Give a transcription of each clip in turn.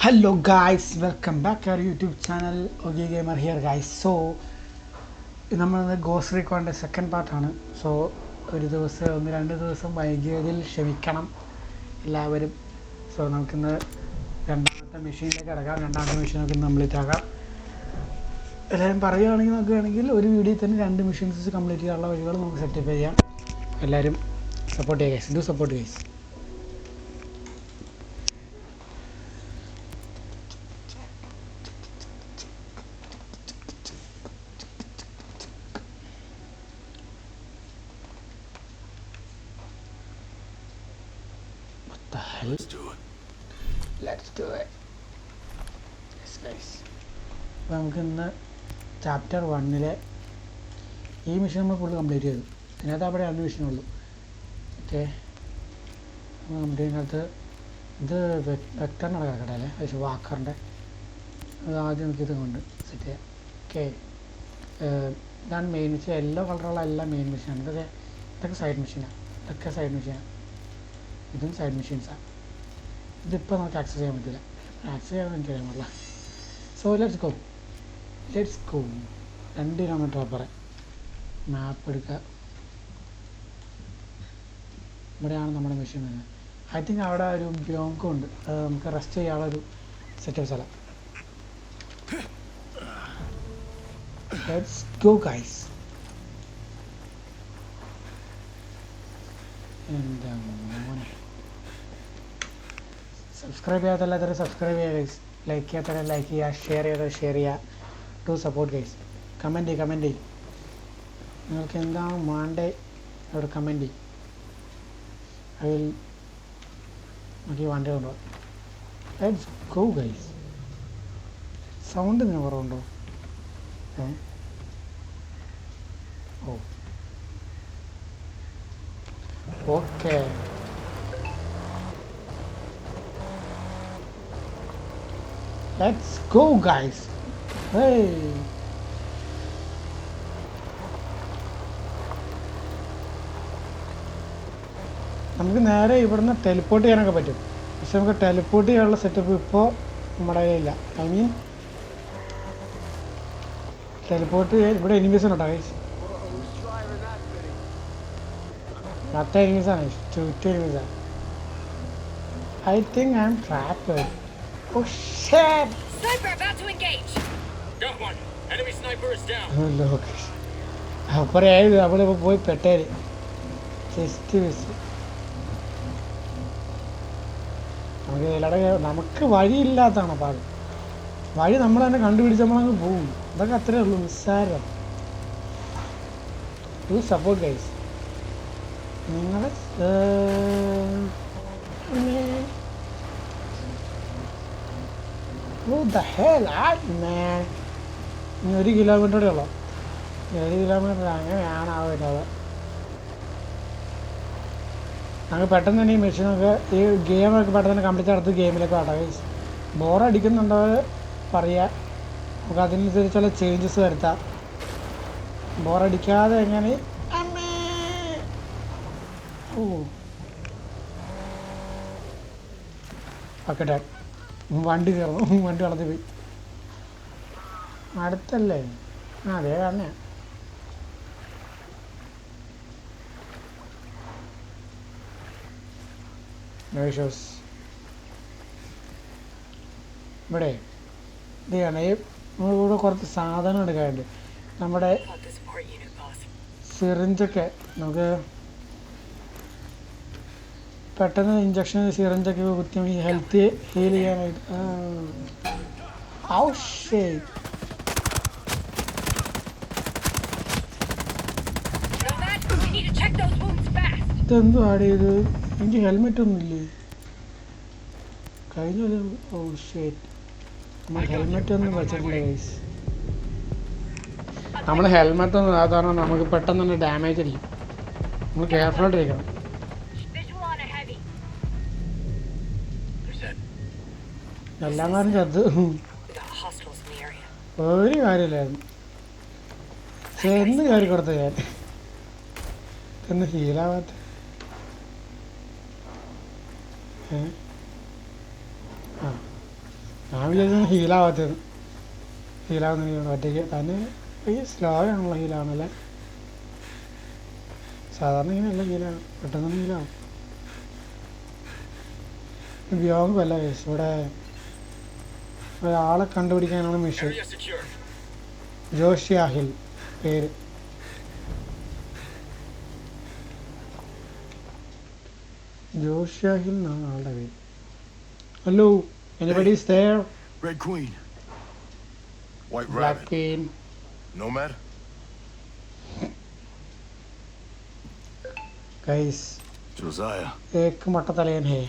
Hello guys, welcome back to our YouTube channel. OG Gamer here guys. So നമ്മൾ ghost റീക്കോണിൻ്റെ second പാർട്ടാണ്. So ഒരു ദിവസം രണ്ട് ദിവസം വൈകിയതിൽ ക്ഷമിക്കണം എല്ലാവരും. സോ നമുക്കിന്ന് രണ്ടാമത്തെ മെഷീനിലേക്ക് കിടക്കാം. രണ്ടാമത്തെ മെഷീനൊക്കെ കംപ്ലീറ്റ് ആക്കാം. എല്ലാവരും പറയുകയാണെങ്കിൽ നോക്കുകയാണെങ്കിൽ ഒരു വീഡിയോയിൽ തന്നെ രണ്ട് മെഷീൻസ് കംപ്ലീറ്റ് ചെയ്യാനുള്ള വഴികൾ നമുക്ക് സെറ്റപ്പ് ചെയ്യാം. എല്ലാവരും സപ്പോർട്ട് ചെയ്യുക guys. Do support guys. Let's do it. Yes, guys. അപ്പോൾ നമുക്ക് ഇന്ന് ചാപ്റ്റർ 1 ഈ മിഷൻ നമ്മൾ ഫുള്ള് കംപ്ലീറ്റ് ചെയ്തു. ഇതിനകത്ത് അവിടെ രണ്ട് മിഷനുള്ളൂ. ഓക്കെ, ഇതിനകത്ത് ഇത് വെക്ടറിന് കിടക്കട്ടെ അല്ലേ, പക്ഷേ വാക്കറിൻ്റെ അത് ആദ്യം നമുക്കിത് കൊണ്ട് സെറ്റ് ചെയ്യാം. ഓക്കെ, ഇതാണ് മെയിൻ മിഷൻ. യെല്ലോ കളറുള്ള എല്ലാം മെയിൻ മിഷനാണ്. ഇതൊക്കെ സൈഡ് മിഷീനാണ്. ഇതൊക്കെ സൈഡ് മിഷീനാണ്. ഇതും സൈഡ് മെഷീൻസാണ്. ഇതിപ്പോൾ നമുക്ക് ആക്സസ് ചെയ്യാൻ പറ്റില്ല. ആക്സസ് ചെയ്യാൻ എനിക്കറിയാൻ പാടില്ല. So let's go. 2 കിലോമീറ്റർ അപ്പുറം മാപ്പ് എടുക്കുക. ഇവിടെയാണ് നമ്മുടെ മെഷീൻ വരുന്നത്. ഐ തിങ്ക് അവിടെ ഒരു ബ്യോങ്കും ഉണ്ട്. അത് നമുക്ക് റെസ്റ്റ് ചെയ്യാനുള്ളൊരു സെറ്റപ്പ് സ്ഥലം. Let's go guys. എന്താ മോനെ, സബ്സ്ക്രൈബ് ചെയ്യാത്തല്ലാത്തവരെ സബ്സ്ക്രൈബ് ചെയ്യുക ഗൈസ്. ലൈക്ക് ചെയ്യാത്തവരെ ലൈക്ക് ചെയ്യുക. ഷെയർ ചെയ്തവരെ ഷെയർ ചെയ്യുക. To support guys. കമൻറ്റ് ചെയ്യും. നിങ്ങൾക്ക് എന്താണ് വേണ്ടേ അവിടെ കമൻറ്റ് ചെയ്യും. അതിൽ നമുക്ക് വണ്ടി കൊണ്ടുപോകാം. Let's go guys. സൗണ്ട് ഇതിന് കുറവുണ്ടോ? ഓ okay, let's go guys. Hey, നമുക്ക് നേരെ ഇവിടുന്ന് ടെലിപ്പോർട്ട് ചെയ്യാനൊക്കെ പറ്റും. പക്ഷെ നമുക്ക് ടെലിപ്പോർട്ട് ചെയ്യാനുള്ള സെറ്റപ്പ് ഇപ്പോൾ നമ്മുടെ കയ്യിലില്ല. ഐ മീൻ ടെലിപ്പോർട്ട് ചെയ്യാൻ ഇവിടെ എനിമീസ് ഉണ്ടോ ഗൈസ്? മറ്റേ എനിമീസാണ്, ചുറ്റും എനിമീസാണ്. I think I am trapped. Oh shit! Sniper about to engage. Got one. Enemy sniper is down. Look. അപ്പറേ ആയത് നമ്മളിപ്പോൾ പോയി പെട്ടേര്. Just miss. നമുക്ക് വഴിയില്ലാത്തതാണ് പാട്. വഴി നമ്മൾ തന്നെ കണ്ടുപിടിച്ച് നമ്മളങ്ങ് പോവും. ഇതൊക്കെ അത്രേ ഉള്ളൂ, നിസ്സാരം. To support guys. നിങ്ങൾ Who the hell are you, man? ഇനി 1 കിലോമീറ്ററേ ഉള്ളൂ. 1 കിലോമീറ്റർ അങ്ങനെയാണ് ആ വരുന്നത്. നമുക്ക് പെട്ടെന്ന് തന്നെ ഈ മെഷീനൊക്കെ ഈ ഗെയിമൊക്കെ പെട്ടെന്ന് തന്നെ കംപ്ലീറ്റ് അടുത്ത് ഗെയിമിലേക്ക് ആട്ടാം. ബോറടിക്കുന്നുണ്ടോ പറയുക. നമുക്ക് അതിനനുസരിച്ചുള്ള ചേഞ്ചസ് വരുത്താം. ബോറടിക്കാതെ എങ്ങനെ ഓക്കെ വണ്ടി കയറുന്നു. വണ്ടി വളർത്തി പോയി. അടുത്തല്ലേ? അതേ തന്നെ. ഇവിടെ ഇതാണ് നമ്മളിവിടെ കുറച്ച് സാധനം എടുക്കാറുണ്ട്. നമ്മുടെ സിറിഞ്ചൊക്കെ നമുക്ക് പെട്ടെന്ന് ഇഞ്ചക്ഷൻ സിറിഞ്ചൊക്കെ കുത്തി ഹെൽത്ത് ഹീൽ ചെയ്യാനായിട്ട്. ഇതെന്തോ ആഡ് ചെയ്ത്? എനിക്ക് ഹെൽമെറ്റ് ഒന്നുമില്ലേ കഴിഞ്ഞ? നമ്മൾ ഹെൽമെറ്റ് ഒന്നും വെച്ചിട്ടില്ല ഗൈസ്. നമ്മൾ ഹെൽമെറ്റ് ഒന്നും സാധാരണ നമുക്ക് പെട്ടെന്ന് തന്നെ ഡാമേജ് അടിക്കും. നമ്മൾ കെയർഫുള്ളായിട്ടിരിക്കണം. എല്ലാം കാര്യം ചത്ത് ഒരു കാര്യമില്ലായിരുന്നു. ചെന്ന് കയറി കൊടുത്ത ഞാൻ എന്ന് ഹീലാവാത്ത ഞാൻ വിചാരിച്ചു ഹീലാവാത്തത്. ഹീലാവുന്ന ഒറ്റയ്ക്ക് തന്നെ ഈ സ്ലോ ആണല്ലോ ഹീലാവണല്ലേ. സാധാരണ ഇങ്ങനെയല്ല ഹീലാണ്, പെട്ടെന്ന് ഹീലാവും. വ്യോമല്ല കേസ്. ഇവിടെ ഒരാളെ കണ്ടുപിടിക്കാനാണ് മിഷൻ. Area secure. ജോഷിയാഹിൽ പേര്. ജോഷിയാഹിൽ എന്നാണ് ആളുടെ പേര്. Hello, anybody is there? Red Queen. White Black Rabbit. Queen. Nomad? Guys, Josiah. एक मट्टतलेन है.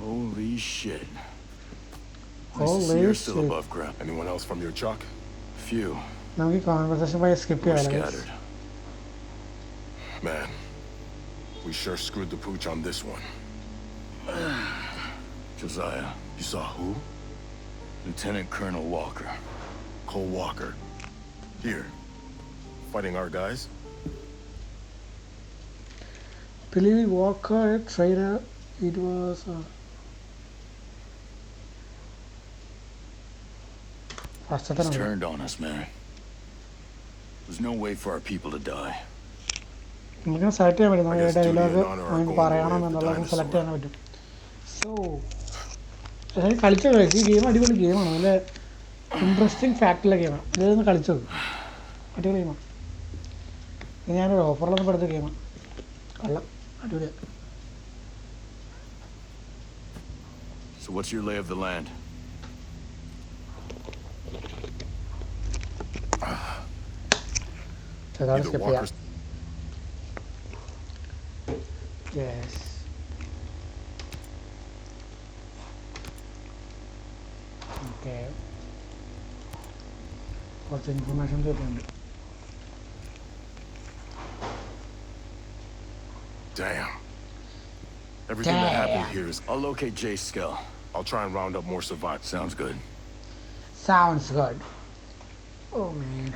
Holy shit. Nice to Holy see you're still shit. above ground. Anyone else from your chalk? Few. നമുക്ക് ഈ conversation പോയി skip We're ചെയ്യാം. scattered. Man, we sure screwed the pooch on this one. Josiah, you saw who? Lieutenant Colonel Walker. Cole Walker. Here. Fighting our guys? Believe Walker trader. It was He's turned on us, man. There's no way for our people to die. നമുക്കിങ്ങനെ select ചെയ്യാൻ പറ്റും. നമുക്ക് I guess duty dialogue and honor are നമുക്ക് going the way പറയണം of the എന്നുള്ളത് dinosaur. Select ചെയ്യാൻ പറ്റും. So കളിച്ചോ ഗൈസ്, ഈ ഗെയിം അടിപൊളി ഗെയിമാണ്. നല്ല ഇൻട്രസ്റ്റിംഗ് ഫാക്റ്റുള്ള ഗെയിമാണ്. ഇതൊന്ന് കളിച്ചത് അടിപൊളി ഗെയിമാണ്. ഇത് ഞാനൊരു ഓഫറിലൊന്നും പെടുത്ത ഗെയിമാണ്. കൊള്ളാം, അടിപൊളിയാണ്. So what's your lay of the land? ചെറുതാണ് Either സ്കിപ്പ് ചെയ്യാം. Walker's yes, okay. കുറച്ച് ഇൻഫർമേഷൻസ് കിട്ടുന്നുണ്ട്. Damn. Everything that happened Damn. here is. I'll locate Jay's skull. I'll try and round up more survivors. Sounds good. Sounds good. Oh man.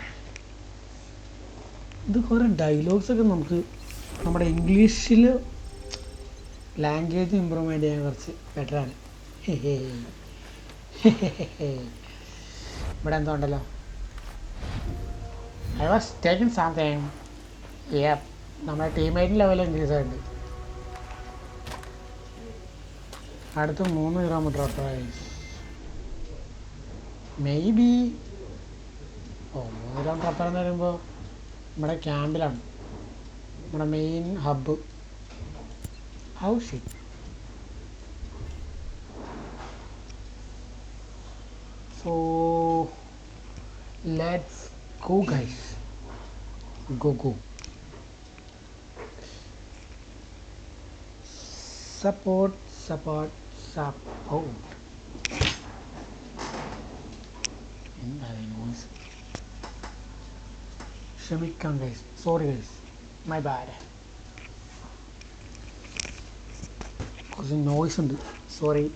ഇത് കുറേ dialogues ഒക്കെ നമുക്ക് നമ്മുടെ ഇംഗ്ലീഷിൽ language improvement ചെയ്യാൻ കുറച്ച് ബെറ്ററാണ്. ഇവിടെ എന്തോ ഉണ്ടല്ലോ. I was taking something. നമ്മുടെ ടീമേറ്റ് ലെവൽ ഇൻക്രീസ് ആയിട്ടുണ്ട്. അടുത്ത് 3 kilometre auto. Maybe 3 kilometre അപ്പുറം എന്ന് പറയുമ്പോൾ നമ്മുടെ ക്യാമ്പിലാണ്, നമ്മുടെ main hub. How shit. So let's go guys. Go. Support. എന്താണ് നോയ്സ്? ക്ഷമിക്കാം guys, sorry guys, my bad. കുറച്ച് നോയ്സ് ഉണ്ട്, സോറി.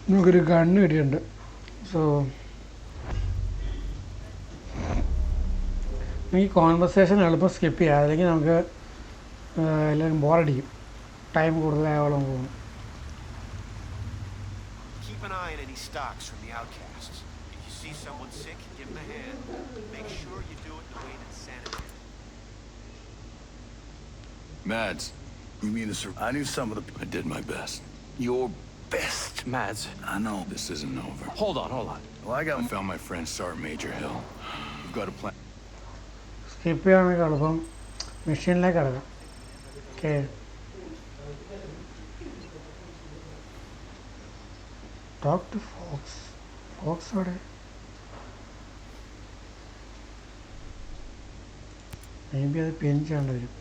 നമുക്കൊരു ഗണ്ണ് കിട്ടിയിട്ടുണ്ട്. സോ ഈ കോൺവെർസേഷൻ എളുപ്പം സ്കിപ്പ് ചെയ്യാം, അല്ലെങ്കിൽ നമുക്ക് എല്ലാവരും ബോറടിക്കും. ടൈം കൂടുതലായോളം പോകും. Keep an eye on any stocks from the outcasts. If you see someone sick, give them a hand. Make sure you do it in a way that's sanitary. Mads, you mean the I knew some of the. I did my best. Your best, Mads. I know this isn't over. Hold on. Well, I found my friend Sergeant Major Hill. We've got a plan. Skip ചെയ്യുകയാണെങ്കിൽ എളുപ്പം മെഷീനിലേക്ക് കിടക്കാം. Okay, talk to Fox അവിടെ. May be അത് പിൻ ചെയ്യേണ്ടി വരും.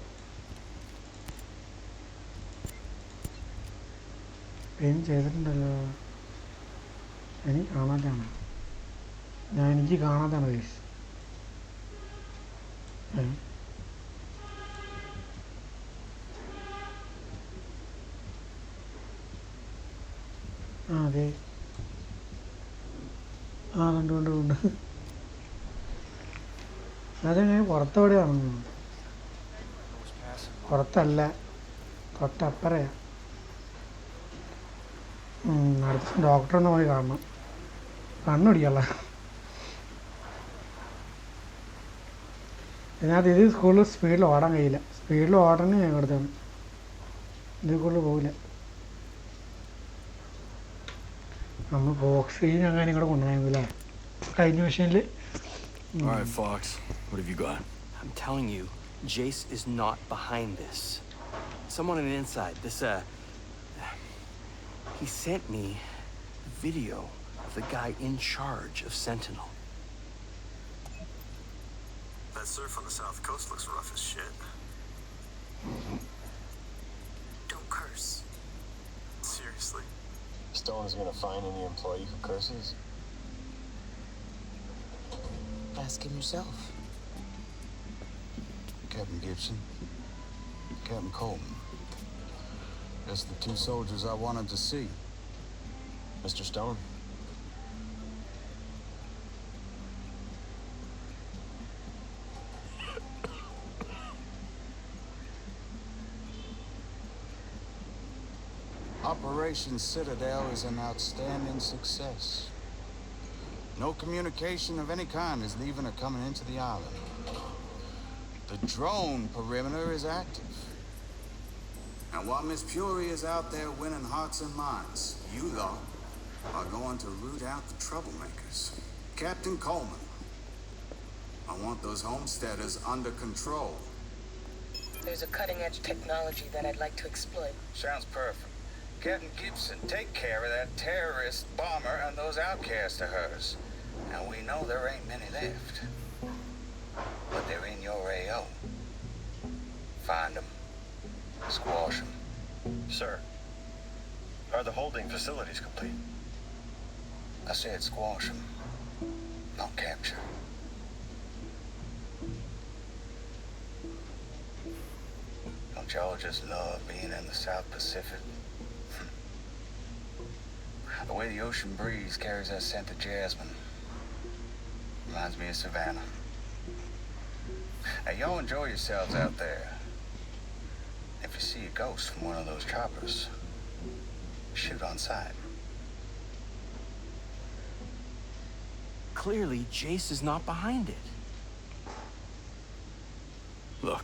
പിൻ ചെയ്തിട്ടുണ്ടല്ലോ. എനിക്ക് കാണാതാണ് guys. ആ അതെ ആ ഉണ്ട് അതെങ്ങനെ പുറത്തെവിടെയാണ് പുറത്തല്ല തൊട്ടപ്പറയാ അടുത്ത ഡോക്ടറൊന്ന് പോയി കാണണം കണ്ണുപിടിക്കല്ല ഇതിനകത്ത് ഇത് സ്കൂളിൽ സ്പീഡിൽ ഓടാൻ കഴിയില്ല സ്പീഡിൽ ഓടണേ ഞാൻ കൊടുത്താണ് ഇതിൽ കൂടുതൽ പോകില്ല നമ്മൾ ബോക്സിൽ അങ്ങനെ ഇങ്ങോട്ട് കൊണ്ടുപോയെങ്കിലേ കഴിഞ്ഞ മെഷീനിൽ All right, Fox. What have you got? I'm telling you, Jace is not behind this. Someone on the inside. He sent me video of the guy in charge of Sentinel. That surf on the south coast looks rough as shit. Don't curse. Seriously? Stone is gonna find any employee who curses? Ask him yourself. Captain Gibson. Captain Coleman. Just the two soldiers I wanted to see. Mr. Stone? Operation Citadel is an outstanding success. No communication of any kind is leaving or coming into the island. The drone perimeter is active. And while Miss Fury is out there winning hearts and minds, you, though, are going to root out the troublemakers. Captain Coleman, I want those homesteaders under control. There's a cutting-edge technology that I'd like to exploit. Sounds perfect. Captain Gibson, take care of that terrorist bomber and those outcasts of hers. Now, we know there ain't many left. But they're in your AO. Find them. Squash them. Sir, are the holding facilities complete? I said squash them, not capture. Don't y'all just love being in the South Pacific? The way the ocean breeze carries that scent of jasmine reminds me of Savannah. Now, y'all enjoy yourselves out there. If you see a ghost from one of those choppers, shoot on sight. Clearly, Jace is not behind it. Look,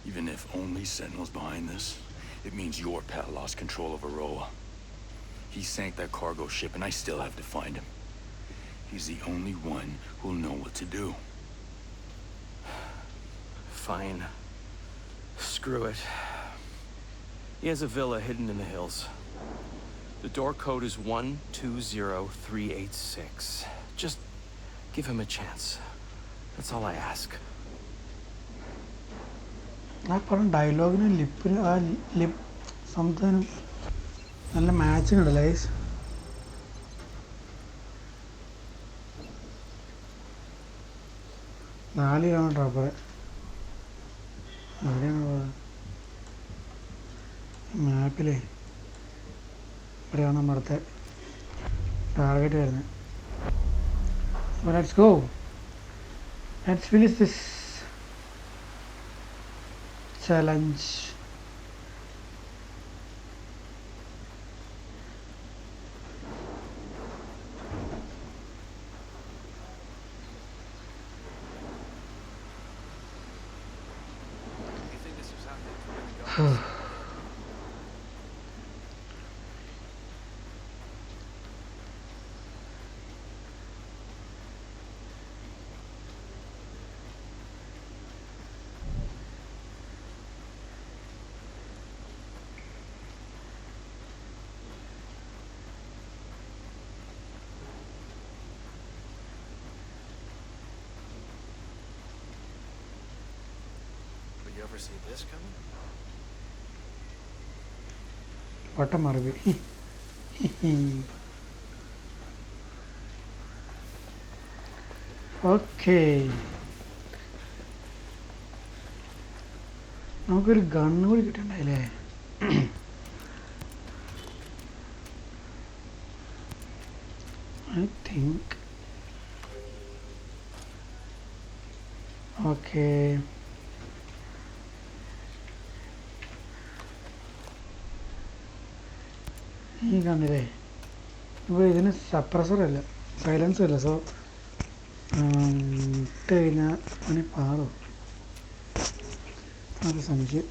even if only Sentinel's behind this, it means your pal lost control of Aroa. He sank that cargo ship, and I still have to find him. He's the only one who'll know what to do. Fine. Screw it. He has a villa hidden in the hills. The door code is 120386. Just give him a chance. That's all I ask. ആ പറഞ്ഞ ഡയലോഗിന് ലിപ്പിന് ആ lip something നല്ല matching ഉണ്ടല്ലോ guys. നാല് kilometre അപ്പോൾ എവിടെയാണ് പോയത് മാപ്പിലേ ഇവിടെയാണ് നമ്മുടെ ടാർഗറ്റ് വരുന്നത്. അപ്പോൾ let's go, let's finish this challenge. You think this was out there for the ghosts? But you ever see this coming? വട്ടം മാറി. ഓക്കേ, നമുക്കൊരു ഗണ്ണ് കൂടി കിട്ടണ്ടായില്ലേ? think. Okay. ഈ കണ്ടില്ലേ ഇപ്പോൾ ഇതിന് സപ്രസറല്ല സൈലൻസും ഇല്ല. സോ ഇട്ട് കഴിഞ്ഞാൽ അവന് പാടും. അത് സംഖ്യ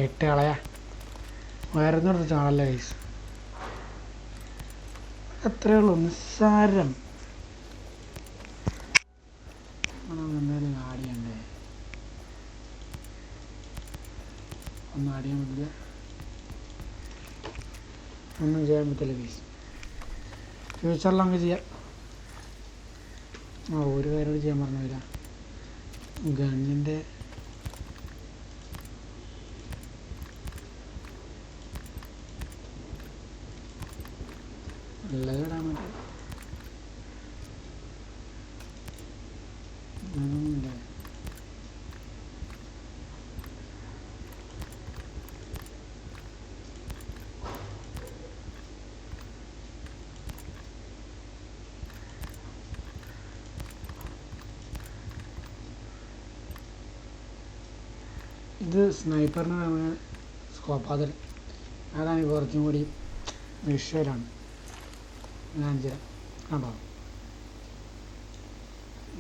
ഇട്ട് കളയാ വേറെ ഒന്നും ചാണല്ല ഗൈസ്. അത്രയേ ഉള്ളൂ, നിസ്സാരം. എന്തായാലും ആടിയണ്ടേ, ഒന്നും ആടിയാൻ പറ്റില്ല, ഒന്നും ചെയ്യാൻ പറ്റില്ല ഗൈസ്. ഫ്യൂച്ചറിൽ അങ്ങ് ചെയ്യാം. ഒരു കാര്യം ചെയ്യാൻ പറഞ്ഞില്ല, ഗണ്ണിൻ്റെ നല്ലത് ഇടാൻ പറ്റും. അതൊന്നുമില്ല. ഇത് സ്നൈപ്പറിന് പറഞ്ഞ സ്കോപ്പ് അതാണ് കുറച്ചും കൂടി വിഷ്വലാണ്. ഞാൻ ചെയ്യാം കണ്ടോ,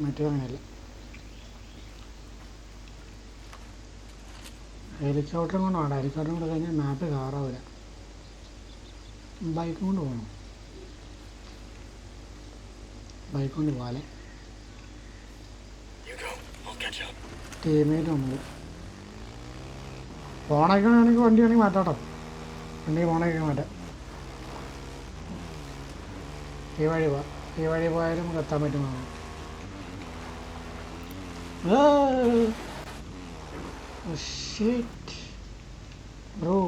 മറ്റേ അങ്ങനെയല്ല. ഹെലികോപ്റ്ററും കൊണ്ട് വേണ്ട, ഹെലികോപ്റ്ററും കൊണ്ട് കഴിഞ്ഞാൽ മാപ്പ് കവറാവില്ല. ബൈക്ക് കൊണ്ട് പോകണം, ബൈക്ക് കൊണ്ട് പോകാല്ലേ. ടീമേറ്റ് ഉണ്ട്. ഫോണൊക്കെ ആണെങ്കിൽ വണ്ടി വേണമെങ്കിൽ മാറ്റാട്ടോ, വണ്ടി ഫോണൊക്കെ മാറ്റാം. ഈ വഴി പോവാം, ഈ വഴി പോയാലും നമുക്ക് എത്താൻ പറ്റുന്നതാണ്. Shit, bro,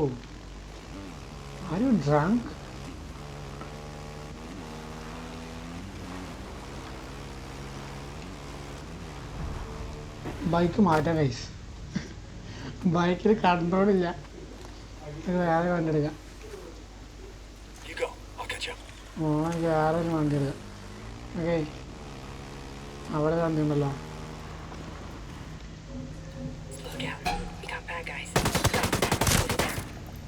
are you drunk? Bike മാറ്റാം ഗൈസ്, ബൈക്കിൽ കൺട്രോളില്ല, വേറെ വണ്ടി എടുക്കാം. മോനെ വേറെ ഒരു വണ്ടി എടുക്കാം. ഓക്കെ, അവിടെ വണ്ടി ഉണ്ടല്ലോ.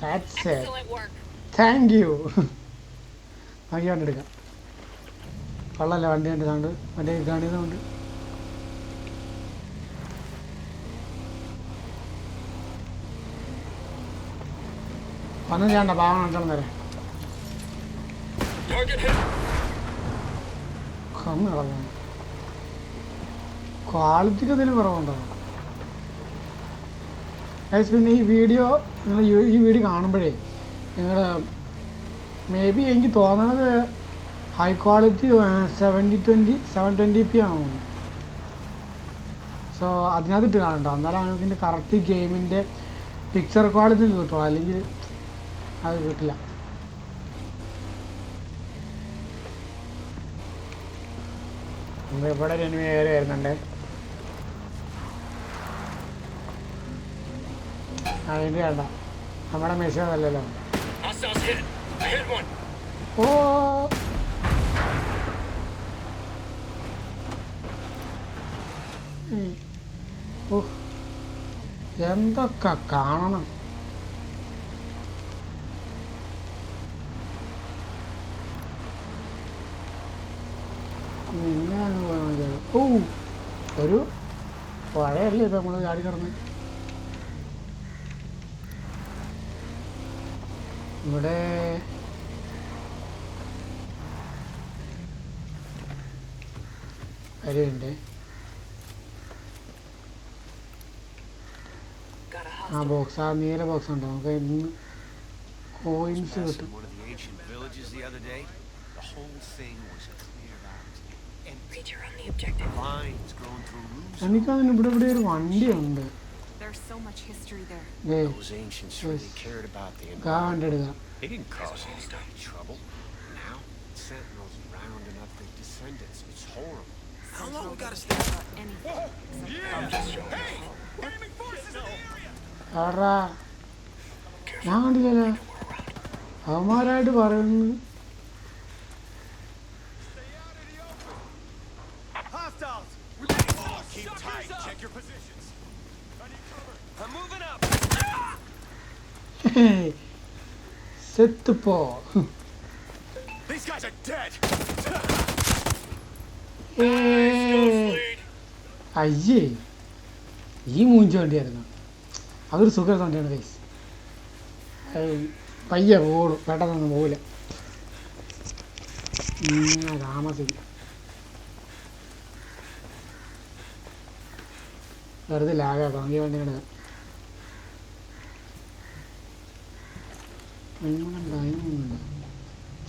That's it. Thank you. ബാക്കി വണ്ടി എടുക്കാം. കൊള്ളല്ല വണ്ടി കണ്ടിട്ടുണ്ട്, വണ്ടി കാണിയതുകൊണ്ട്. ഒന്നും ചെയ്യണ്ട, പാവം കണ്ടോളം തരാം. കണ്ണ് കളഞ്ഞു. ക്വാളിറ്റിക്ക് എന്തെങ്കിലും കുറവുണ്ടോ? പിന്നെ ഈ വീഡിയോ നിങ്ങൾ ഈ വീഡിയോ കാണുമ്പോഴേ നിങ്ങൾ മേ ബി എനിക്ക് തോന്നുന്നത് ഹൈ ക്വാളിറ്റി 720p ആണോ. സോ അതിനകത്തിട്ട് കാണണ്ടോ, എന്നാലും നമുക്കിൻ്റെ കറക്റ്റ് ഗെയിമിൻ്റെ പിക്ചർ ക്വാളിറ്റി കിട്ടുമോ, അല്ലെങ്കിൽ അത് കിട്ടില്ല. ഇവിടെ ഒരു എനിമി കയറി വരുന്നുണ്ട്. അതിൻ്റെ വേണ്ട, നമ്മുടെ മെഷീൻ അല്ലല്ലോ. ഓ എന്തൊക്കെ കാണണം. ഓ ഒരു പഴയല്ലേ ഇത് നമ്മൾ ചാടി കിടന്ന്. ഇവിടെ കാര്യമുണ്ട്. ആ ബോക്സ്, ആ നീല ബോക്സ് ഉണ്ടോ, നമുക്ക് ഇന്ന് കോയിൻസ് കിട്ടും. എനിക്കതിന് ഇവിടെ ഇവിടെ ഒരു വണ്ടിയുണ്ട്. വണ്ടി എടുക്കാം. ഞാൻ കണ്ടില്ലല്ലോ. അവന്മാരായിട്ട് പറയുന്നു. Hostiles! Keep tight. Check your positions. I need cover. I'm moving up. സെത്തുപ്പോ. These guys are dead. അയ്യേ, ഈ മൂഞ്ച വണ്ടിയായിരുന്നു. അതൊരു സുഖം വണ്ടിയാണ് ഗൈസ്. പയ്യെ പോടും, പെട്ടെന്നൊന്നും പോകില്ല. താമസിക്കും. വെറുതെ ലാഗാക്കാം ഈ വണ്ടിയുടെ.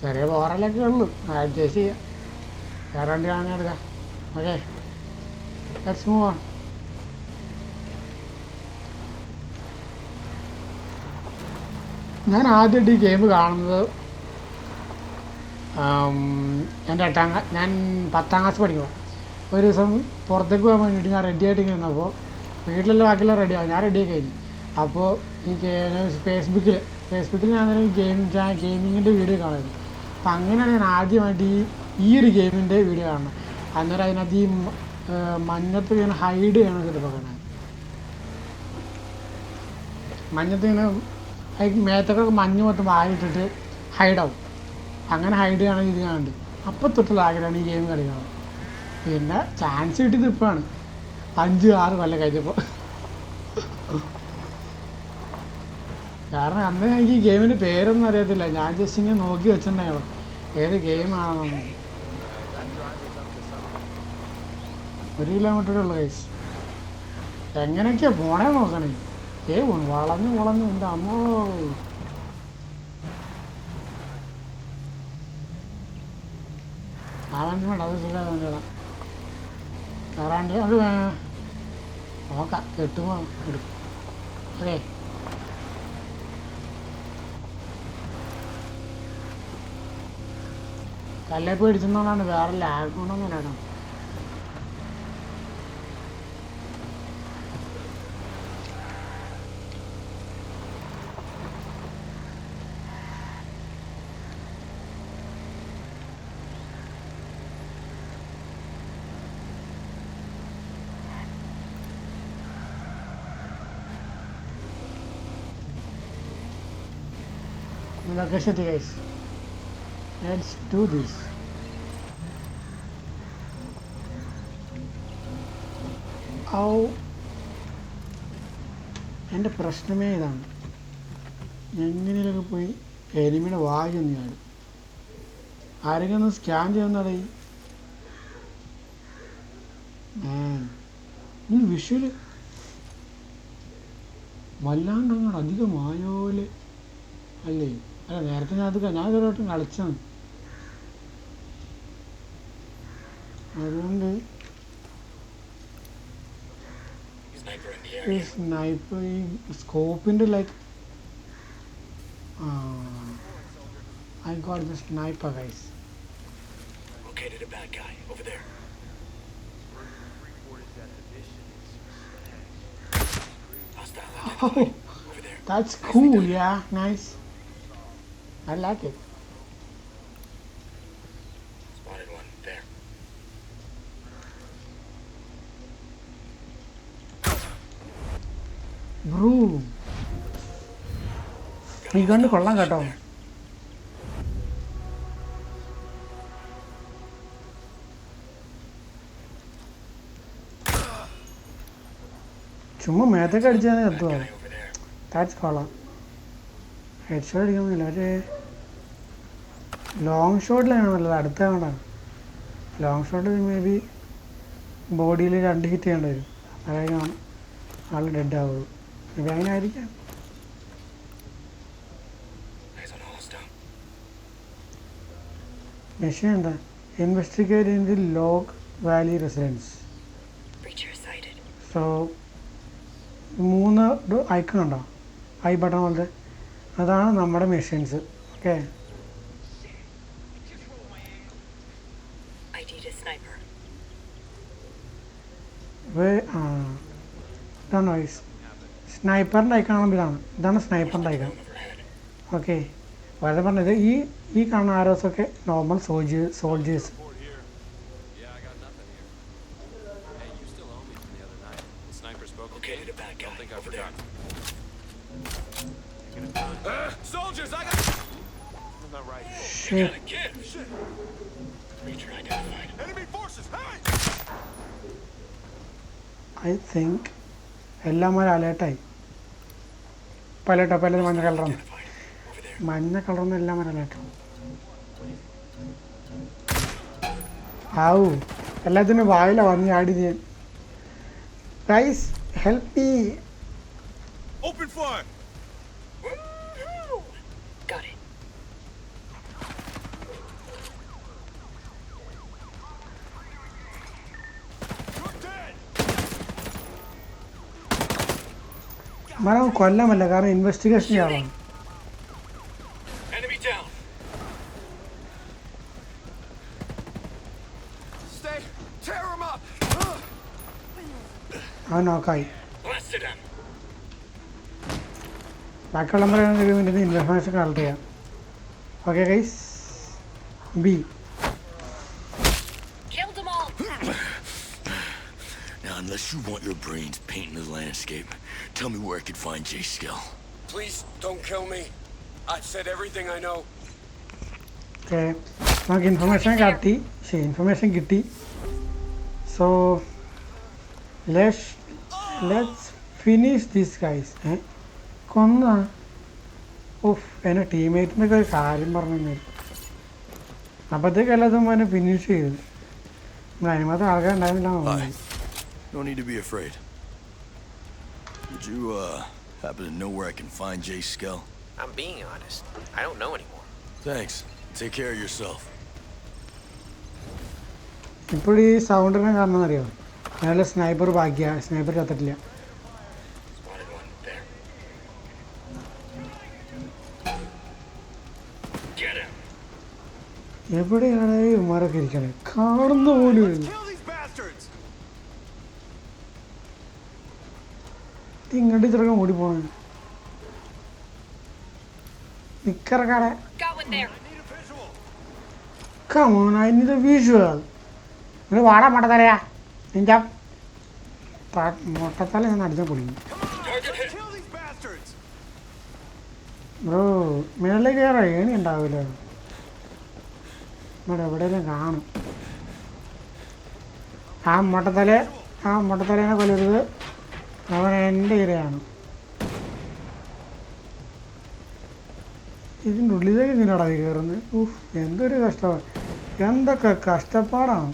ചെറിയ പോറലൊക്കെ ഉള്ളു, അഡ്ജസ്റ്റ് ചെയ്യാം. വേറെ വണ്ടി വാങ്ങി എടുക്കാം. Okay, let's move on. ഞാൻ ആദ്യമായിട്ട് ഈ ഗെയിം കാണുന്നത് എൻ്റെ ഞാൻ 10ാം ക്ലാസ് പഠിക്കുമ്പോൾ ഒരു ദിവസം പുറത്തേക്ക് പോകാൻ വേണ്ടിയിട്ട് ഞാൻ റെഡി ആയിട്ട് നിന്നപ്പോൾ വീട്ടിലെല്ലാം ബാക്കിയെല്ലാം റെഡിയാവും, ഞാൻ റെഡിയായി കഴിഞ്ഞു. അപ്പോൾ ഈ ഫേസ്ബുക്കിൽ ഞാൻ ഗെയിമിങ്ങിൻ്റെ വീഡിയോ കാണുന്നത്. അപ്പം അങ്ങനെയാണ് ഞാൻ ആദ്യമായിട്ട് ഈ ഒരു ഗെയിമിൻ്റെ വീഡിയോ കാണുന്നത്. അന്നേരം അതിനകത്ത് ഈ മഞ്ഞത്ത് ഇങ്ങനെ ഹൈഡ് ചെയ്യണം ചിലപ്പോൾ കാണാൻ. മഞ്ഞത്ത് ഇങ്ങനെ മേത്തൊക്കെ മഞ്ഞ് മൊത്തം വായിട്ടിട്ട് ഹൈഡാവും. അങ്ങനെ ഹൈഡ് ചെയ്യണം ഇത് കാണുന്നുണ്ട്. അപ്പോൾ തൊട്ടുള്ള ആഗ്രഹമാണ് ഈ ഗെയിം കളിക്കണം. പിന്നെ ചാൻസ് കിട്ടിയത് ഇപ്പോഴാണ്, 5-6 കൊല്ലം കഴിഞ്ഞപ്പോൾ. കാരണം അന്ന് എനിക്ക് ഈ ഗെയിമിൻ്റെ പേരൊന്നും അറിയത്തില്ല. ഞാൻ ജസ്റ്റ് ഇങ്ങനെ നോക്കി വെച്ചിട്ടുണ്ടായിരുന്നു ഏത് ഗെയിമാണെന്ന്. 1 കിലോമീറ്ററേ ഉള്ളു ഗൈസ്. എങ്ങനെയൊക്കെയാ പോണേ നോക്കണേ. വളഞ്ഞു എൻ്റെ അമ്മോ. വണ്ടി വേണ്ട, അത് സുഖം വണ്ടിയിടാം. കയറാണ്ട് അത് നോക്കാം, കെട്ടുമോ എടുക്കും. അതെ, കല്ലേപ്പ് പിടിച്ചെന്നുകൊണ്ടാണ്, വേറെ ലാഗ് കൊണ്ടൊന്നും ഇല്ലാട്ടോ. Location guys, let's do this. എൻ്റെ പ്രശ്നമേ ഇതാണ്, എങ്ങനെയൊക്കെ പോയി എനിമിയുടെ വായൊന്നും ഞാൻ ആരെങ്കിലും ഒന്ന് സ്കാൻ ചെയ്യുന്നതേ. ഈ വിഷ്വല് വല്ലാണ്ട് അങ്ങോട്ട് അധികമായോലെ അല്ലേ? അല്ല, നേരത്തെ ഞാൻ ഇതുവരെയായിട്ടും കളിച്ചാണ്. അതുകൊണ്ട് ഈ സ്നൈപ്പർ, ഈ സ്കോപ്പിൻ്റെ like I got the sniper guys. Located a bad guy over there. Oh, that's cool. Yeah, nice. I like it. Spotted one there. Bro, ഈ കണ്ട് കൊള്ളാം കേട്ടോ. ചുമ്മാ മേത്തൊക്കെ അടിച്ചാൽ എത്തുമോ? താച്ച് കൊള്ളാം. ഹെഡ് ഷോട്ട് അടിക്കുന്നില്ല, ഒരു ലോങ് ഷോട്ടിലാണ് നല്ലത്. അടുത്താണ് ലോങ് ഷോട്ട് മേ ബി ബോഡിയിൽ 2 ഹിറ്റ് ചെയ്യേണ്ടി വരും, അതായത് ആൾ ഡെഡ് ആവുള്ളൂ. ഇത് അങ്ങനെ ആയിരിക്കാം. മെഷീൻ എന്താ? Investigate in the log valley residence. So 3 icon ഉണ്ടോ, ഐ ബട്ടൺ പോലത്തെ, അതാണ് നമ്മുടെ മെഷീൻസ്. ഓക്കെ, ഇതാണ് സ്നൈപ്പറിൻ്റെ ഐക്കൺ. ഇതാണ് സ്നൈപ്പറിൻ്റെ ഐക്കൺ. ഓക്കെ, വളരെ പറഞ്ഞത് ഈ കാണുന്ന ആരോസൊക്കെ normal soldiers. Located a bad guy over there. Soldiers, I got. I'm not right. You gotta give. Creature identified. Enemy forces. Hey! I think എല്ലാം ഒരു അലേർട്ടായി. പലട്ടോ പല മഞ്ഞ കളറാണ്. മഞ്ഞ കളറൊന്നും എല്ലാം ഒരു അലേർട്ടാണ്. ആവൂ എല്ലാത്തിനും വായില വന്ന് ചാടി ഞാൻ. Guys help me. Open fire. Got it. You're dead. മരം കൊല്ലാമല്ല, കാരണം ഇൻവെസ്റ്റിഗേഷൻ ചെയ്യാറാണ്. Enemy down. Stay. Tear him up. അവൻ നോക്കായി. Blasted him. ബാക്കിയുള്ള മിനിറ്റ് ഇൻഫർമേഷൻ കളക്ട് ചെയ്യാം. Okay guys. ബി. Killed them all. Now, unless you want your brains painting the landscape, tell me where I could find Jay Skell. Please don't kill me. I've said everything I know. Okay നമുക്ക് information കിട്ടി. So let's finish this guys. കൊന്ന of എൻ്റെ ടീംമേറ്റിനൊക്കെ ഒരു കാര്യം പറഞ്ഞു തരും. അപ്പോഴത്തേക്ക് എല്ലാതും അവനെ ഫിനിഷ് ചെയ്തു. നമ്മൾ അതിനകത്ത് ആൾക്കാരുണ്ടായിരുന്നില്ല. No need to be afraid. Would you, happen to know where I can find Jay Skell? I'm being honest. I don't know anymore. Thanks. Take care of yourself. ഇപ്പോൾ ഈ സൗണ്ടിനെ കാരണം അറിയാം, നല്ല സ്നൈപ്പർ ബാക്കിയാണ്. Sniper ചത്തിട്ടില്ല. Spotted one there. Get him. എവിടെയാണ് ഇവന്മാരൊക്കെ ഇരിക്കണേ? കാണുന്ന പോലും ഇല്ല. Kill these bastards. ഇങ്ങോട്ട് ചെറുക്കാൻ ഓടി പോണേ. നിക്കറക്കാടെ. Got one there. I need a visual. Come on, I need a visual. ഇത് വാടാ മൊട്ടത്തലയാ. നിന്റെ മൊട്ടത്തല ഞാൻ അടിച്ചാൽ പൊളിക്കും. Target hit. Kill these bastards. Bro മേളിലേക്ക് കയറാം, ഏണി ഉണ്ടാവില്ല. ഇവിടെ എവിടെയെങ്കിലും കാണും. ആ മൊട്ടത്തലേനെ കൊല്ലരുത്. അവൻ എൻ്റെ ഇരയാണ്. ഇതിൻ്റെ ഉള്ളിലേക്ക് ഇങ്ങനെയാടാ കയറുന്നത്. ഊഹ് എന്തൊരു കഷ്ടമാണ്, എന്തൊക്കെ കഷ്ടപ്പാടാണ്.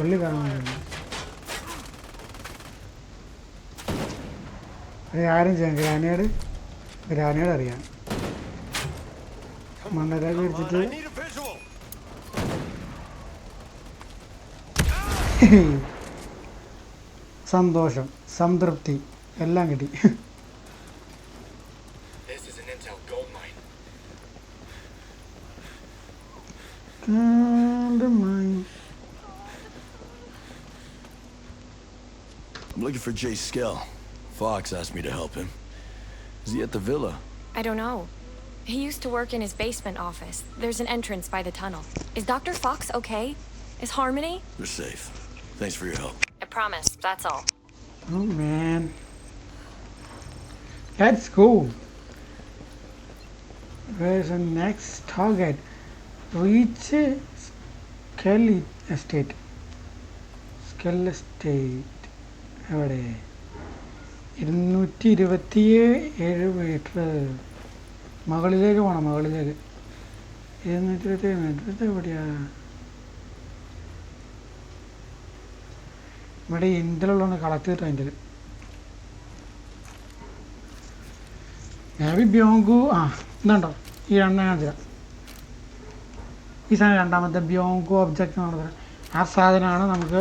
ഉള്ളി കാണുന്നില്ല. അത് ആരും ചെയ്യാം. ഗ്രാനേഡ് അറിയാം. മണ്ണരാജ് എടുത്തിട്ട് I need a visual. സന്തോഷം, സംതൃപ്തി എല്ലാം കിട്ടി. This is an intel gold mine. I'm looking for Jay Skell. Fox asked me to help him. Is he at the villa? I don't know. He used to work in his basement office. There's an entrance by the tunnel. Is Dr. Fox okay? Is Harmony? They're safe. Thanks for your help. I promise, that's all. Oh man. Let's go. Where's the next target? Reach Skell Estate. എവിടെ? 227 metre മുകളിലേക്ക് പോകണം. 227 metre. ഇത് എവിടെയാ? ഇവിടെ ഇന്ത്യയിലുള്ളതാണ് collect ചെയ്തിട്ട് അതിൻ്റെ ഞാൻ ബ്യോങ്കു. ഇതുണ്ടോ ഈ ഞാൻ തരാം. ഈ സാധനം രണ്ടാമത്തെ ബ്യോങ്കു ഒബ്ജക്റ്റ് എന്ന് പറഞ്ഞത്. ആ സാധനമാണ് നമുക്ക്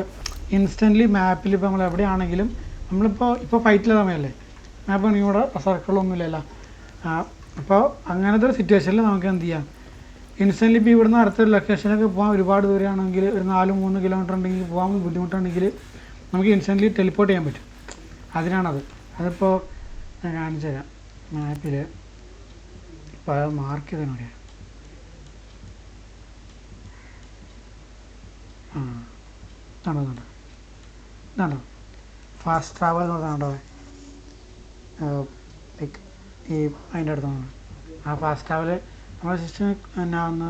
ഇൻസ്റ്റൻ്റ്ലി മാപ്പിൽ ഇപ്പോൾ നമ്മൾ എവിടെയാണെങ്കിലും നമ്മളിപ്പോൾ ഫൈറ്റിലെ സമയമല്ലേ, മാപ്പ് ഇവിടെ സർക്കിളൊന്നുമില്ലല്ലോ. അപ്പോൾ അങ്ങനത്തെ ഒരു സിറ്റുവേഷനിൽ നമുക്ക് എന്ത് ചെയ്യാം, ഇൻസ്റ്റൻ്റ്ലി ഇപ്പോൾ ഇവിടുന്ന് അടുത്തൊരു ലൊക്കേഷനൊക്കെ പോകാൻ ഒരുപാട് ദൂരെയാണെങ്കിൽ ഒരു 4-3 കിലോമീറ്റർ ഉണ്ടെങ്കിൽ പോകാൻ ബുദ്ധിമുട്ടുണ്ടെങ്കിൽ നമുക്ക് ഇൻസ്റ്റൻ്റ്ലി ടെലിപ്പോർട്ട് ചെയ്യാൻ പറ്റും. അതിനാണത്. അതിപ്പോൾ ഞാൻ കാണിച്ചു തരാം മാപ്പിൽ. ഇപ്പോൾ അത് മാർക്ക് ചെയ്തോടെ. ഇതാണ്ടോ ഫാസ്റ്റ് ട്രാവൽ എന്ന് പറഞ്ഞാണ്ടോ ലൈക്ക് ഈ അതിൻ്റെ അടുത്താണ്. ആ ഫാസ്റ്റ് ട്രാവൽ നമ്മുടെ സിസ്റ്റം എന്നാ ഒന്ന്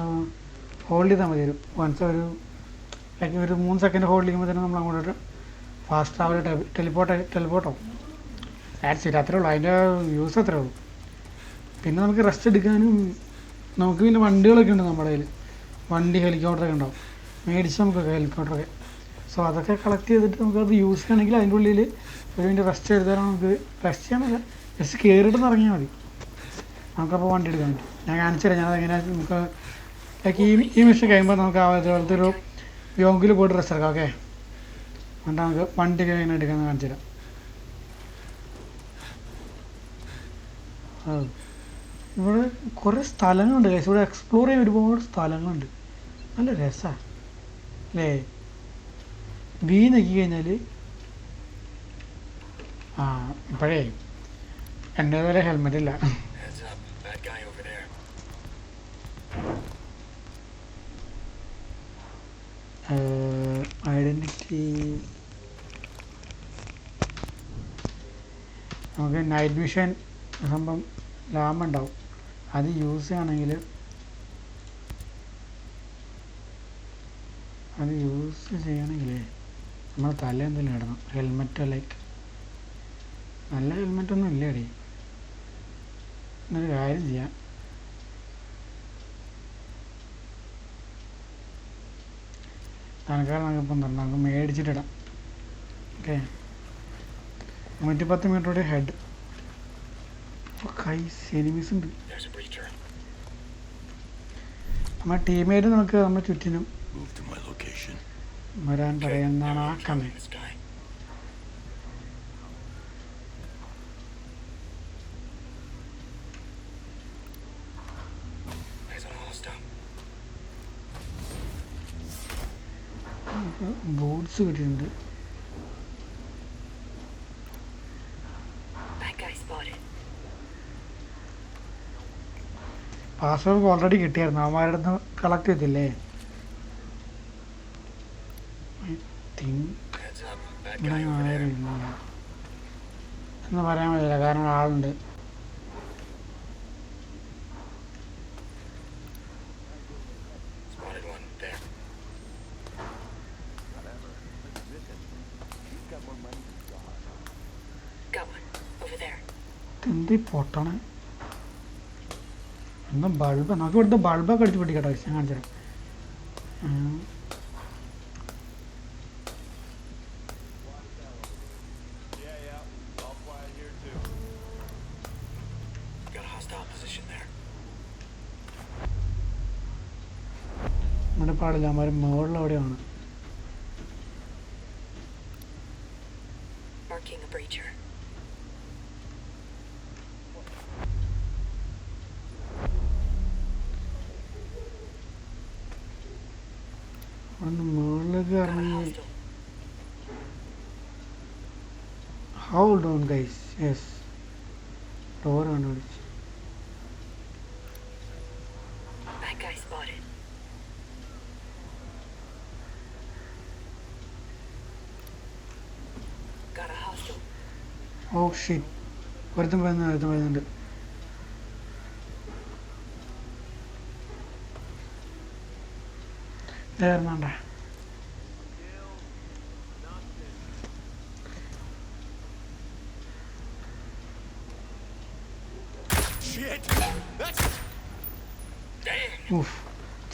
ഹോൾഡ് ചെയ്താൽ മതി. വൺസ് ഒരു ലൈക്ക് ഒരു 3 സെക്കൻഡ് ഹോൾഡ് ചെയ്യുമ്പോൾ തന്നെ നമ്മൾ അങ്ങോട്ട് ഫാസ്റ്റ് ട്രാവൽ ടെലിപ്പോർട്ടാവും. ആഡ്സ് ഇല്ല, അത്രേ ഉള്ളൂ അതിൻ്റെ യൂസ് അത്രേ ഉള്ളൂ. പിന്നെ നമുക്ക് റെസ്റ്റ് എടുക്കാനും നമുക്ക് പിന്നെ വണ്ടികളൊക്കെ ഉണ്ട് നമ്മുടെ കയ്യിൽ. വണ്ടി ഹെലികോപ്റ്ററൊക്കെ ഉണ്ടാവും, മേടിച്ച് നമുക്കൊക്കെ ഹെലികോപ്റ്ററൊക്കെ. സോ അതൊക്കെ കളക്ട് ചെയ്തിട്ട് നമുക്കത് യൂസ് ചെയ്യണമെങ്കിൽ അതിൻ്റെ ഉള്ളിൽ ഒരു മിനിറ്റ് റെസ്റ്റ് എടുത്താലും നമുക്ക് റെസ്റ്റ് ചെയ്യാനല്ല, ജസ്റ്റ് കയറിയിട്ട് ഇറങ്ങിയാൽ മതി. നമുക്കപ്പോൾ വണ്ടി എടുക്കാൻ പറ്റും. ഞാൻ കാണിച്ചു തരാം ഞാനതെങ്ങനെ നമുക്ക് ലൈക്ക് ഈ മിഷൻ കഴിയുമ്പോൾ നമുക്ക് അതുപോലത്തെ ഒരു യോങ്കിൽ പോയിട്ട് റെസ്റ്റ് എടുക്കാം. ഓക്കെ, എന്നിട്ട് നമുക്ക് വണ്ടി എങ്ങനെ എടുക്കാമെന്ന് കാണിച്ചു തരാം. ഇവിടെ കുറേ സ്ഥലങ്ങളുണ്ട് ഗൈസ്. ഇവിടെ എക്സ്പ്ലോർ ചെയ്യാൻ ഒരുപാട് സ്ഥലങ്ങളുണ്ട്. നല്ല രസമാണ് അല്ലേ? ബി നോക്കി കഴിഞ്ഞാൽ ഇപ്പോഴേ എൻ്റേതുവരെ ഹെൽമെറ്റ് ഇല്ല. ഐഡൻറ്റിറ്റി നമുക്ക് നൈറ്റ് വിഷൻ സംഭവം ലാമ്പ് ഉണ്ടാവും. അത് യൂസ് ചെയ്യണമെങ്കിൽ നമ്മൾ തല എന്തെങ്കിലും ഇടണം. ഹെൽമെറ്റ് ലൈക്ക് നല്ല ഹെൽമെറ്റൊന്നും ഇല്ല അടി. എന്നൊരു കാര്യം ചെയ്യാം, തൽക്കാലം നമുക്കിപ്പം നമുക്ക് മേടിച്ചിട്ടിടാം. ഓക്കെ, 110 മീറ്ററുടെ ഹെഡ്. എനിമീസ് ഉണ്ട്. നമ്മുടെ ടീമേറ്റ് നമുക്ക് നമ്മുടെ ചുറ്റിനും വരാൻ പറയുന്നതാണ് ആ കമന്റ്. ബൂട്ട്സ് കിട്ടിയിട്ടുണ്ട്. പാസ്വേഡ് ഓൾറെഡി കിട്ടിയായിരുന്നു, അവന്മാരുടെ അടുത്ത് കളക്ട് ചെയ്തില്ലേ? എന്ന് പറയാൻ പറ്റില്ല, കാരണം ആളുണ്ട്. എന്ത് പൊട്ടണേ? എന്താ ബൾബ്? നമുക്ക് ഇവിടുത്തെ ബൾബൊക്കെ അടിച്ച് പൊട്ടിക്കട്ടോ, ഞാൻ കാണിച്ചു തരാം. നമ്മുടെ പാടില്ല, അവന്മാർ മുകളിൽ എവിടെയാണ്. മുകളിലേക്ക് ഇറങ്ങി. Hold on guys. Yes, door കണ്ടുപിടിച്ചു. ഓ ഷിറ്റ്, ഒരുത്തും വരുന്നുണ്ട്. വേണ്ട,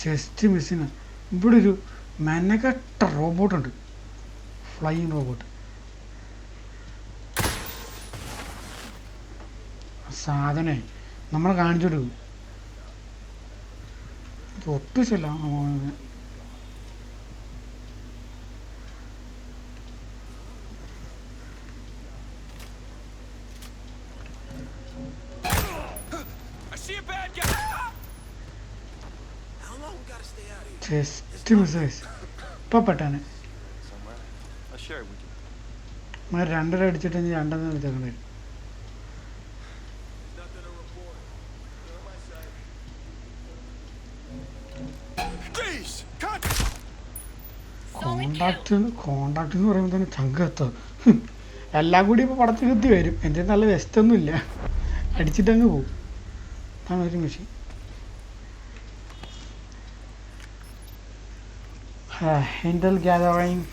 ചെസ്റ്റ് മിസ്സിന്. ഇവിടെ ഒരു മെനക്കെട്ട റോബോട്ടുണ്ട്, ഫ്ലൈയിങ് റോബോട്ട്. സാധനേ നമ്മളെ കാണിച്ചു കൊടുക്കും. ഒട്ടിച്ചല്ല ചെസ്റ്റ് മിസ്സൈസ്. ഇപ്പം പെട്ടാണ് 2 അടിച്ചിട്ട് 2 എടുത്തേക്കണ്ട വരും. കോണ്ടാക്ട് എന്ന് പറയുമ്പോൾ തന്നെ ചങ്കത്തോ എല്ലാം കൂടി ഇപ്പോൾ പടത്തിൽ കുത്തി വരും. എൻ്റെ നല്ല വെസ്റ്റൊന്നുമില്ല, അടിച്ചിട്ടങ്ങ് പോകും. അതാണ് ഒരു മെഷീൻ. ഇന്റൽ ഗ്യാതറിങ്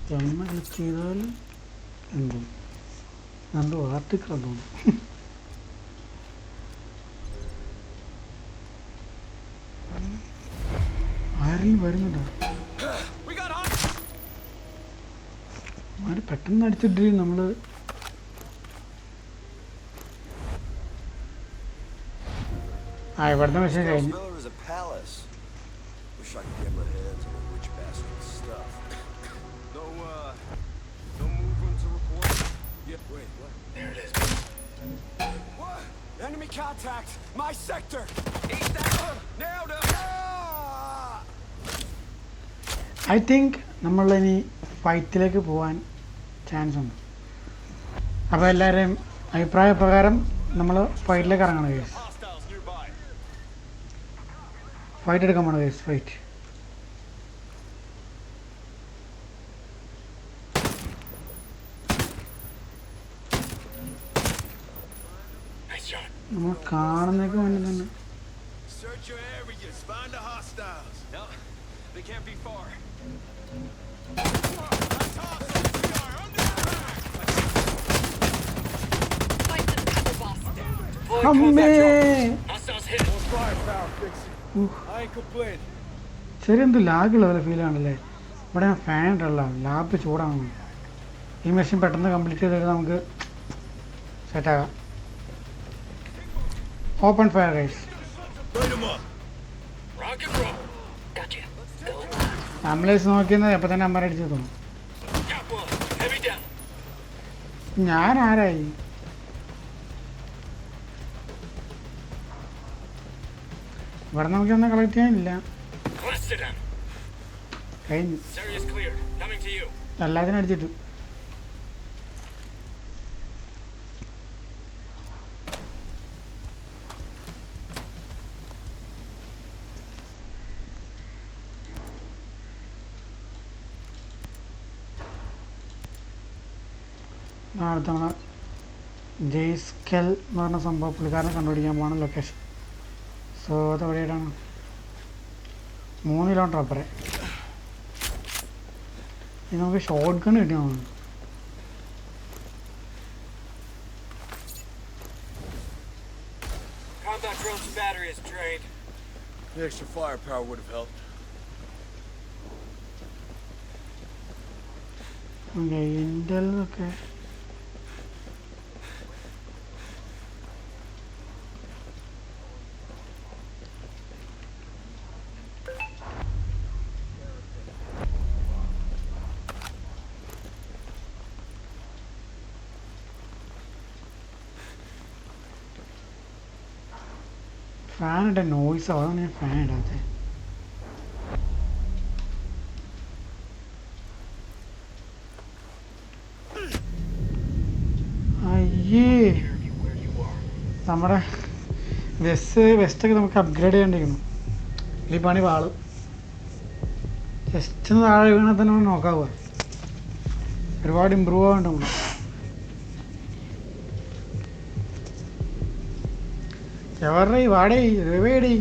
ക്ലിക്ക് ചെയ്താൽ എന്തോ ആർട്ടിക്കിൾ തോന്നുന്നു. ആരെങ്കിലും വരുന്നുണ്ടോ? ആര് പെട്ടെന്ന് അടിച്ചിട്ട് നമ്മള് ഇവിടുത്തെ മെഷീൻ കഴിഞ്ഞു. Enemy contact! My sector! Nailed him! I think നമ്മളിനി ഫൈറ്റിലേക്ക് പോകാൻ ചാൻസ് ഉണ്ട്. അപ്പോൾ എല്ലാവരെയും അഭിപ്രായ പ്രകാരം നമ്മൾ ഫൈറ്റിലേക്ക് ഇറങ്ങണം കേസ്. ഫൈറ്റ് എടുക്കാൻ പോകണം കേസ്. ഫൈറ്റ് നമ്മൾ കാണുന്നതൊക്കെ വേണ്ടി തന്നെ. ചെറിയ എന്തോ ലാഗുള്ള പോലെ ഫീൽ ആണല്ലേ. ഇവിടെ ഫാൻ ഉണ്ടല്ലോ, ലാബ് ചൂടാണ്. ഈ മെഷീൻ പെട്ടെന്ന് കംപ്ലീറ്റ് ചെയ്തിട്ട് നമുക്ക് സെറ്റാകാം. Open fire guys. ആംബുലൻസ് നോക്കിയെന്ന് എപ്പോൾ തന്നെ അമ്മ അടിച്ചു തോന്നും. ഞാൻ ആരായി? ഇവിടെ നമുക്കൊന്നും കളക്ട് ചെയ്യാനില്ല. കഴിഞ്ഞു എല്ലാത്തിനും അടിച്ചിട്ടു. അടുത്ത നമ്മളെ ജെയ്സ്കെൽ എന്ന് പറഞ്ഞ സംഭവം പുള്ളിക്കാരനെ കണ്ടുപിടിക്കാൻ പോകണം ലൊക്കേഷൻ. സോ അത് എവിടെയായിട്ടാണ്? 3 കിലോമീറ്റർ അപ്പുറേ. ഇനി നമുക്ക് ഷോർട്ട് ഗൺ കിട്ടിയാൽ തോന്നുന്നു. Combat drone's battery is drained. The extra firepower would have helped. Intel ഒക്കെ ഫാൻ ഇട്ട നോയ്സ്. അതാണ് ഞാൻ ഫാൻ ഇടാത്തത്. അയ്യേ, നമ്മുടെ വെസ്റ്റൊക്കെ നമുക്ക് അപ്ഗ്രേഡ് ചെയ്യേണ്ടിരിക്കുന്നു. ഈ പണി പാളും. ജസ്റ്റ് ഒന്ന് താഴെ വീണാൽ തന്നെ നമ്മൾ നോക്കാവുക. ഒരുപാട് ഇമ്പ്രൂവ് ആവേണ്ട നമ്മൾ. എവരുടെ വാടേ റിവേഡി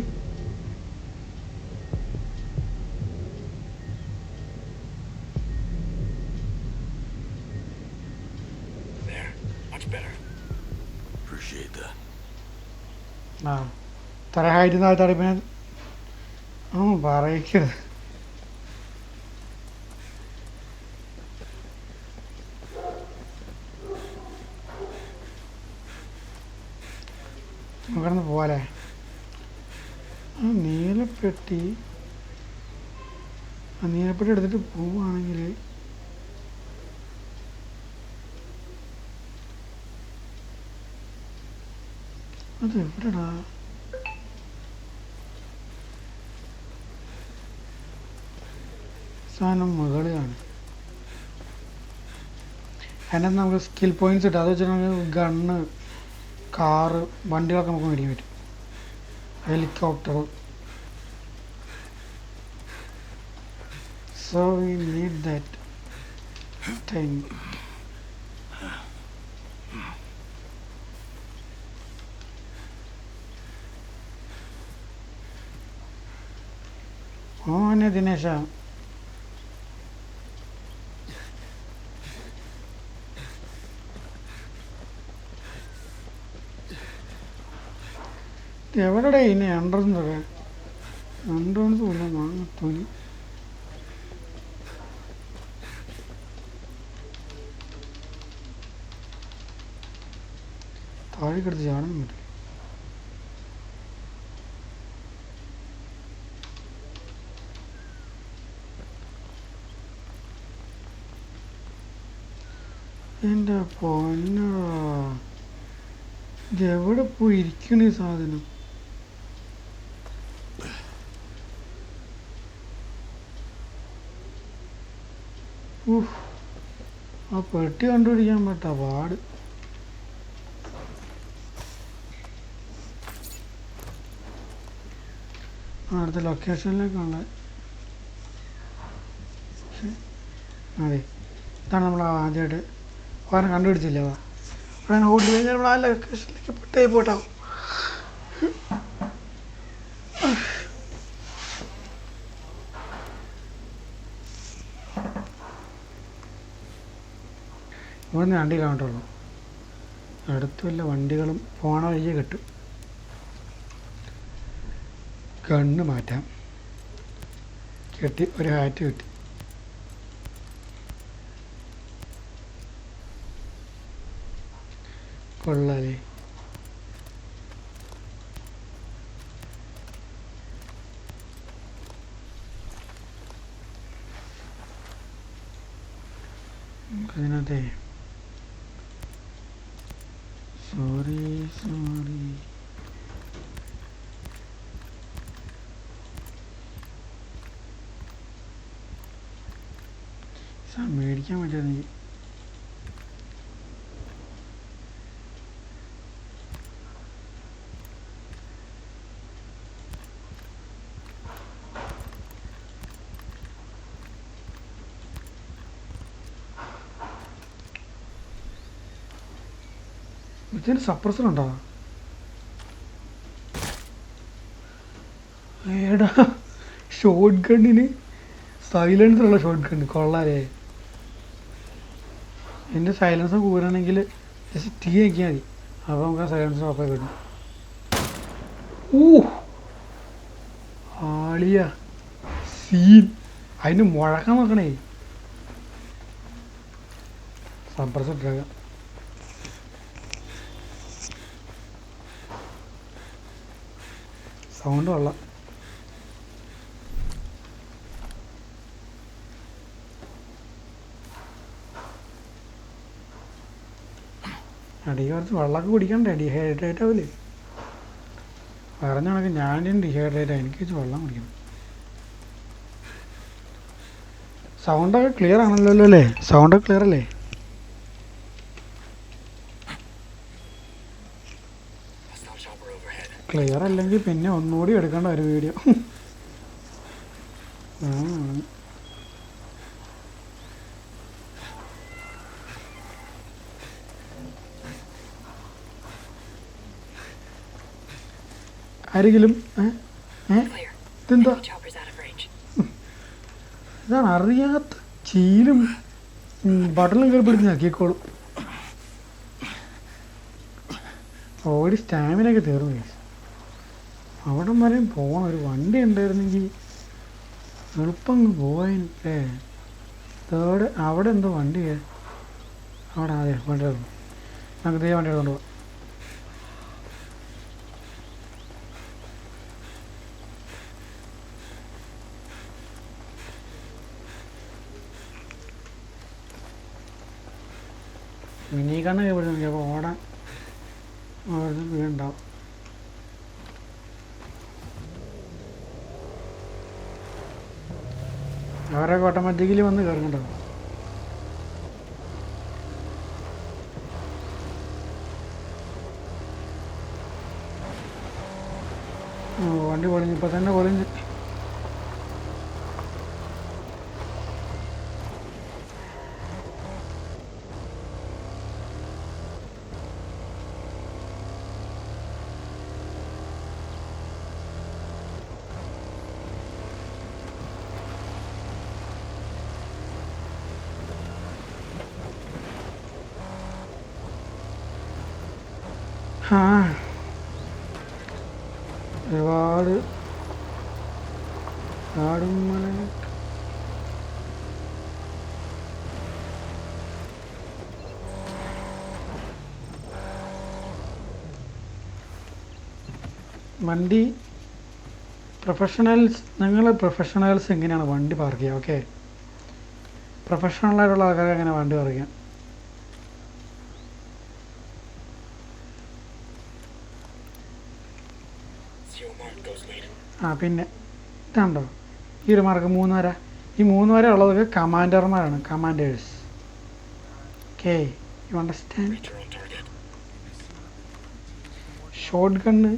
ആ തരഹായിട്ട് താഴ്ത്താടി പിന്നെ പറയിക്കരുത്. നമുക്കിടന്ന് പോവാലേ. നീലപ്പെട്ടി എടുത്തിട്ട് പോവുകയാണെങ്കിൽ അത് എവിടെടാ? സാധനം മുകളിലാണ്. അതിനകത്ത് നമുക്ക് സ്കിൽ പോയിന്റ്സ് കിട്ടും. അത് വെച്ചിട്ടുണ്ടെങ്കിൽ ഗണ്ണ്, കാറ്, വണ്ടികളൊക്കെ നമുക്ക് മേടിക്കാൻ പറ്റും. Helicopter So we need that thing. ഓനെ ദിനേശ എവിടെ ഇനി എൻട്രൻസൊക്കെ എൻട്രൻസ് ഇല്ല തുണി താഴേക്കെടുത്ത് ചാടാൻ പറ്റില്ല. എൻ്റെ പൊന്നോ ഇതെവിടെ പോയി ഇരിക്കണ ഈ സാധനം? ആ പെട്ടി കണ്ടുപിടിക്കാൻ പറ്റാ പാട്. അടുത്ത ലൊക്കേഷനിലേക്കാണ്. അതെ, ഇതാണ് നമ്മൾ ആദ്യമായിട്ട് കാരണം കണ്ടുപിടിച്ചില്ല. അവിടെ ഓടി കഴിഞ്ഞാൽ നമ്മൾ ആ ലൊക്കേഷനിലേക്ക് പെട്ടായി പോട്ടാവും. ഇവിടുന്ന് വണ്ടി കാണട്ടുള്ളൂ. അടുത്ത് വല്ല വണ്ടികളും പോണ വഴിയെ കിട്ടും. ഗണ്ണ് മാറ്റാം. കെട്ടി ഒരു ഹാറ്റ് കിട്ടി. കൊള്ളാലേ. അതിനകത്തെ സോറി മേടിക്കാൻ പറ്റുമെങ്കിൽ ഇതിന് സപ്രസർ ഉണ്ടോ? ഏടാ, ഷോട്ട് ഗണ്ണിന് സൈലൻസറുള്ള ഷോട്ട് ഗണ്ണ് കൊള്ളാലേ. എൻ്റെ സൈലൻസർ കൂടണമെങ്കിൽ ജസ്റ്റ് തീ ആക്കിയാൽ മതി. അപ്പോൾ നമുക്ക് ആ സൈലൻസർ ഓഫായി കിട്ടും. ആളിയ സീൻ. അതിന് മുഴക്കം നോക്കണേ. സപ്രസർ ഇട്ടേക്കാം. സൗണ്ട് കൊള്ളാം. അടിക്ക് കുറച്ച് വെള്ളമൊക്കെ കുടിക്കണ്ടേ? ഡീഹൈഡ്രേറ്റ് ആവില്ലേ? പറഞ്ഞ കണക്ക് ഞാനും ഡീഹൈഡ്രേറ്റ്. എനിക്ക് വെച്ച് വെള്ളം കുടിക്കണം. സൗണ്ടൊക്കെ ക്ലിയർ ആണല്ലോ അല്ലേ? സൗണ്ടൊക്കെ ക്ലിയർ അല്ലേ? ക്ലിയർ അല്ലെങ്കിൽ പിന്നെ ഒന്നുകൂടി എടുക്കേണ്ട ഒരു വീഡിയോ. ആരെങ്കിലും ഇതെന്താ? ഇതാണ് അറിയാത്ത ചീലും ബട്ടലും കയറി പിടിച്ച് ഞെക്കിക്കോളും. ഓടി സ്റ്റാമിനൊക്കെ തീർന്നു. അവിടെ വരെയും പോകണം. ഒരു വണ്ടി ഉണ്ടായിരുന്നെങ്കിൽ എളുപ്പം പോവാനും. അവിടെ എന്തോ വണ്ടി അവിടെ. അതെ, വണ്ടി എടുക്കും. നമുക്ക് ഇതേ വണ്ടി എടുത്തോണ്ട് പോവാം. മിനി കണ്ണൊക്കെ പിടിച്ചു. അപ്പോൾ ഓടാൻ വീടുണ്ടാവും. അവരൊക്കെ ഓട്ടോമാറ്റിക്കലി വന്ന് കയറുന്നുണ്ടോ? വണ്ടി പൊളിഞ്ഞു. ഇപ്പം തന്നെ പൊളിഞ്ഞ്. ആ ഒരുപാട് കാടും മലയും വണ്ടി പ്രൊഫഷണൽസ് എങ്ങനെയാണ് വണ്ടി പാർക്ക് ചെയ്യുക? ഓക്കെ, പ്രൊഫഷണലായിട്ടുള്ള ആൾക്കാർ എങ്ങനെ വണ്ടി പാർക്ക് ചെയ്യാം? ആ പിന്നെ ഇതാണ്ടോ ഈ ഒരു മാർക്ക് 3 വര. ഈ 3 വര ഉള്ളതൊക്കെ കമാൻഡർമാരാണ്, commanders. Okay, you understand? Shotgun,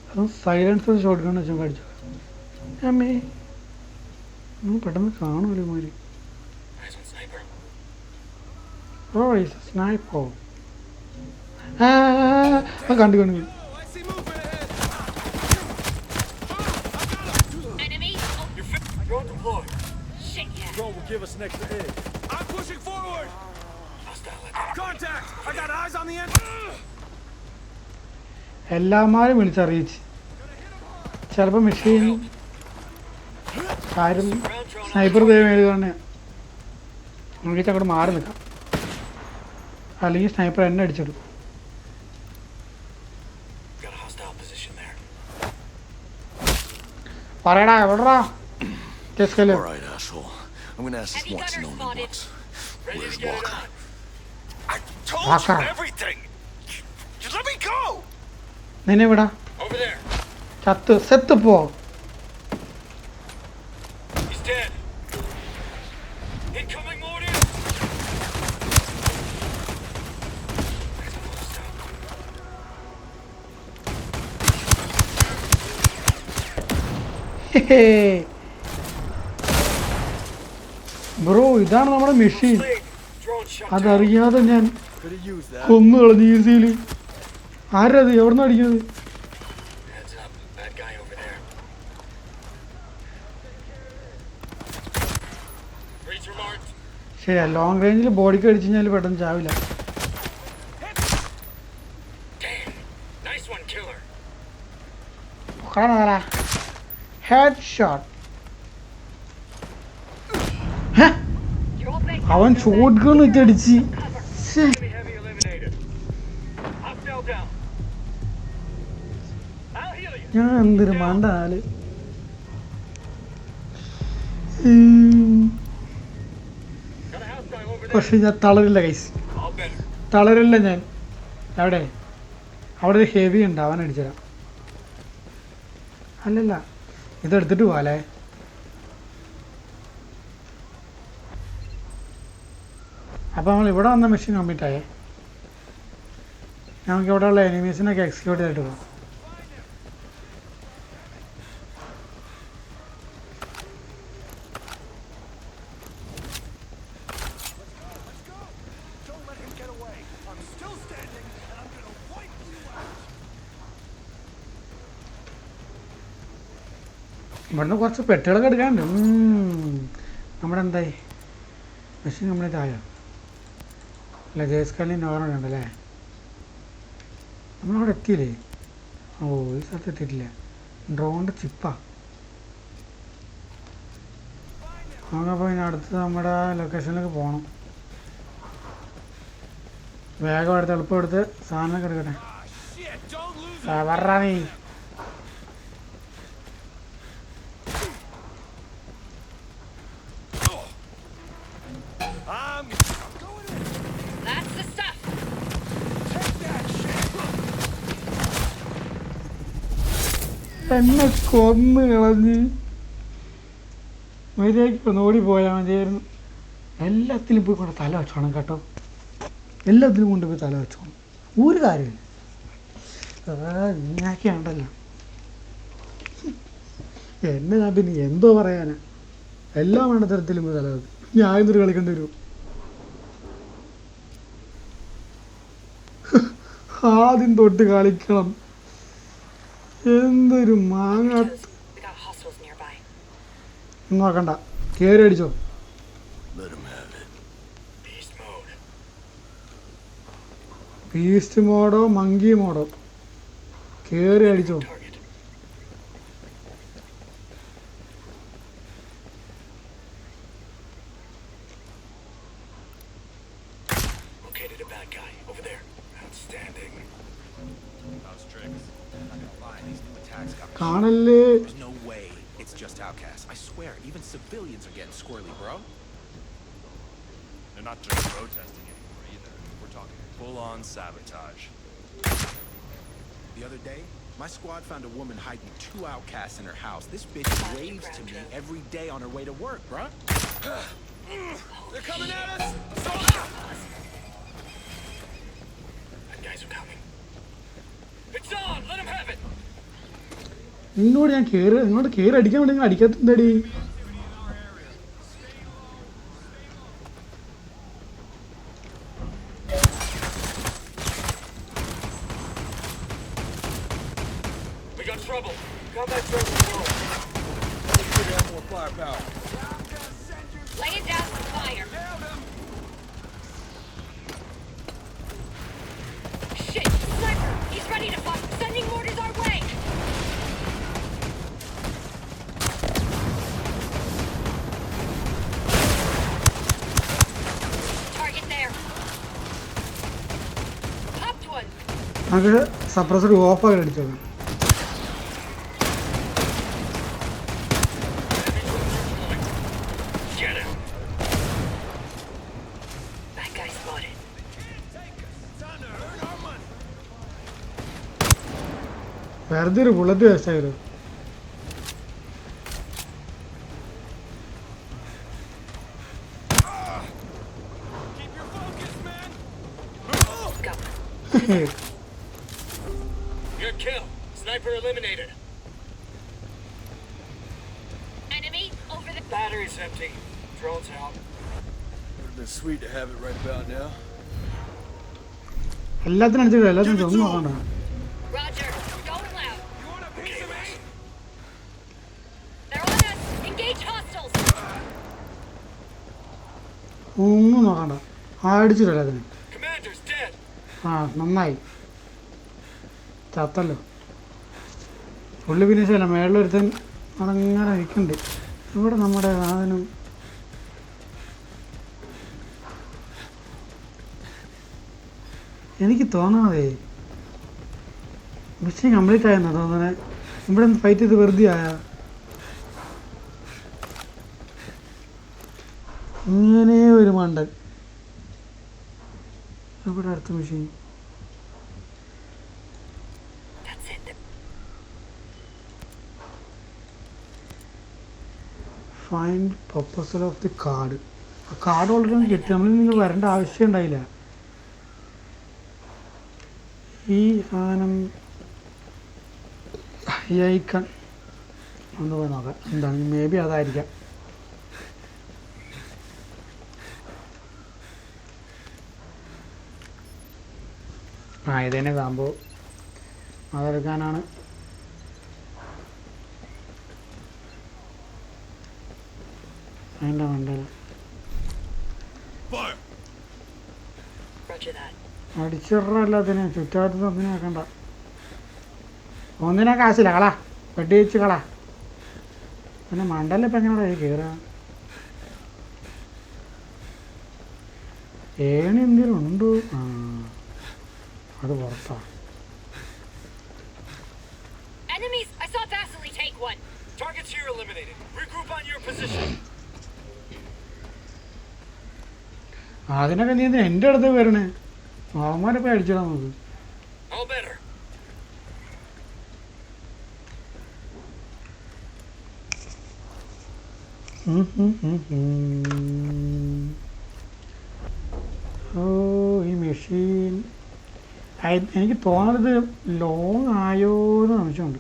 അതും സൈലൻസർ ഷോട്ട് ഗണ്ണ് വെച്ചും കടിച്ചു. അമ്മേ പെട്ടെന്ന് കാണുമല്ലോ മാതിരി. ഓ സ്നൈപ്പോ കണ്ടു കണ്ടു. Drone will give us an extra edge. I'm pushing forward. Contact! I got eyes on the end. എല്ലാമാരും വിളിച്ചറിയിച്ച് ചിലപ്പോൾ മെഷീൻ കാര്യം സ്നൈപ്പർ ദൈവം നമുക്ക് അങ്ങോട്ട് മാറി നിൽക്കാം, അല്ലെങ്കിൽ സ്നൈപ്പർ എന്നെ അടിച്ചിടും. പറയടാ എവിടെടാ? Alright, asshole. I'm gonna ask this once and only once. Where's Walker? I told you everything. Just let me go. നിന്നെ വിടാ Over there. ചത്ത് സെത്ത് പോ. He's dead. Incoming mortar. Bro ഇതാണ് നമ്മുടെ മെഷീൻ. Drone shot. അതറിയാതെ ഞാൻ Could have used that. കൊന്നു കളഞ്ഞു ഈസിയിൽ. ആരത്? എവിടുന്ന് അടിക്കുന്നത്? Heads up. Bad guy over there. Breacher marked. ശരിയാ, ലോങ് റേഞ്ചിൽ ബോഡിക്ക് അടിച്ചു കഴിഞ്ഞാൽ പെട്ടെന്ന് ചാവില്ല. Damn. Nice one, killer. Headshot. അവൻ ഷോട്ട് ഗൺ വെച്ചടിച്ച്. Enemy heavy eliminated. Hostile down. I'll heal you. ഞാൻ എന്തൊരു മണ്ടാല്. Got a hostile over there. പക്ഷെ ഞാൻ തളരില്ല ഗൈസ്, All better. തളരില്ല ഞാൻ. അവിടെ ഒരു ഹെവി ഉണ്ട്, അവൻ അടിച്ചതാ. അല്ലല്ല, ഇതെടുത്തിട്ട് പോവാലേ. അപ്പോൾ നമ്മൾ ഇവിടെ വന്ന മെഷീൻ കംപ്ലീറ്റ് ആയേ. നമുക്ക് ഇവിടെ ഉള്ള എനിമീസിനൊക്കെ എക്സിക്യൂട്ട് ചെയ്തിട്ട് പോകാം. Don't let him get away. I'm still standing, and I'm gonna wipe you out. ഇവിടുന്ന് കുറച്ച് പെട്ടുകളൊക്കെ എടുക്കാനുണ്ട്. നമ്മുടെ എന്തായി മെഷീൻ കംപ്ലീറ്റ് ആയോ? അല്ല, ജേസ്കാലിന് നോർമൽ ഉണ്ടല്ലേ. നമ്മളവിടെ എത്തിയില്ലേ? ഓ, ഈ സ്ഥലത്ത് എത്തിയിട്ടില്ല. ഡ്രോണിൻ്റെ ചിപ്പാ. നമുക്കപ്പോൾ ഇനി അടുത്ത് നമ്മുടെ ലൊക്കേഷനിലേക്ക് പോകണം. വേഗം എടുത്ത് എളുപ്പം എടുത്ത് സാധനമൊക്കെ എടുക്കട്ടെ. പറഞ്ഞാ നീ That's the stuff. എന്നെ കൊന്ന് കളഞ്ഞ് മര്യാദയ്ക്ക് ഓടിപ്പോയാൽ മതിയായിരുന്നു. എല്ലാത്തിലും പോയി കൊണ്ട് തല വെച്ചോണം കേട്ടോ, എല്ലാത്തിലും കൊണ്ടുപോയി തല വെച്ചോണം. ഒരു കാര്യമില്ല, ഇങ്ങനെയൊക്കെയാണ്ടല്ലോ. എന്നെ ഞാൻ പിന്നെ എന്തോ പറയാനാ, എല്ലാ മണ്ടത്തരത്തിലും പോയി തല വെക്കും. ഞാൻ ഇന്നൊരു കളിക്കേണ്ടി വരും. ആദ്യം തൊട്ട് കളിക്കണം. എന്തൊരു മാങ്ങാത്ത. We got hostiles nearby. നോക്കണ്ട, കേറി അടിച്ചോ. Let him have it. Beast mode. Beast മോഡോ മങ്കി മോഡോ കേറി അടിച്ചോ. കാണല്ലേ. There's no way it's just outcasts. I swear, even civilians are getting squirrely, bro. They're not just protesting anymore either. We're talking full-on sabotage. The other day, my squad found a woman hiding 2 outcasts in her house. This bitch waves to me every day on her way to work, bro. They're coming at us! The guys are coming. It's on! Let them have it! ഇങ്ങോട്ട് ഞാൻ ഇങ്ങോട്ട് കയറി അടിക്കാൻ വേണ്ടി നിങ്ങൾ അടിക്കാത്തടി. We got trouble. Combat trouble. Should have more firepower. Laying down some fire. Shit! Sniper! He's ready to fuck! Sending mortars our way! Target there. Popped one. നമുക്ക് suppressor ഓഫാക്കി അടിച്ചത്. Get him. That guy spotted. വെറുതെ ഒരു bullet വേസ്റ്റായിരുന്നു. Keep your focus, man! Good kill. Sniper eliminated. Enemy over the... Battery's empty. Drone's out. Would have been sweet to have it right about now. എല്ലാത്തിനും അടിച്ചില്ല, എല്ലാത്തിനും ഒന്നും നോക്കണ്ട. Roger. Going loud. You want a piece of me? They're on us. Engage hostiles. ഒന്നും നോക്കണ്ട. അടിച്ചില്ല എല്ലാത്തിനും. Commander's dead. ആ നന്നായി ചത്തല്ലോ. പുള്ളി ഫിനിഷല്ല, മേളിലൊരുത്തൻ അതങ്ങനെ നിൽക്കുന്നുണ്ട്. ഇവിടെ നമ്മുടെ സാധനം എനിക്ക് തോന്നണതേ മിഷൻ കംപ്ലീറ്റ് ആയെന്നാ തോന്നണേ. ഇവിടെ ഫൈറ്റ് ചെയ്ത് വെറുതെ ആയ ഇങ്ങനെ ഒരു മണ്ടൻ. ഇവിടെ അടുത്ത machine find proposal of the card. ആ കാർഡ് ഓൾറെഡി കിട്ടി, നമ്മൾ നിങ്ങൾ വരേണ്ട ആവശ്യം ഉണ്ടായില്ല. ഈ സാധനം ഈ ഐക്കൺ ഒന്ന് പോയി നോക്കാം എന്താണ്. മേ ബി അതായിരിക്കാം. ആ ഇതന്നെ സംഭവം, അതെടുക്കാനാണ്. അതിൻ്റെ മണ്ടല്ല അടിച്ചിടല്ലാത്തിനെ ചുറ്റാത്ത ഒന്നിനെ ആക്കണ്ട. ഒന്നിനെ കാശില്ല, കളാ വെട്ടി വെച്ച് കളാ. പിന്നെ മണ്ടല്ല ഇപ്പം എങ്ങനെ കയറുക? ഏണി എന്തെങ്കിലും ഉണ്ടോ? ആ അത് പുറത്താ. Enemies! I saw Vasily take one. Targets here eliminated. Regroup on your position. അതിനൊക്കെ നീ എൻ്റെ അടുത്ത് വരണേ. അവന്മാരെ പോയി അടിച്ചിടാൻ നോക്ക്. All better. ഓ ഈ മെഷീൻ എനിക്ക് തോന്നുന്നത് ലോങ് ആയോ എന്ന് സംശയമുണ്ട്.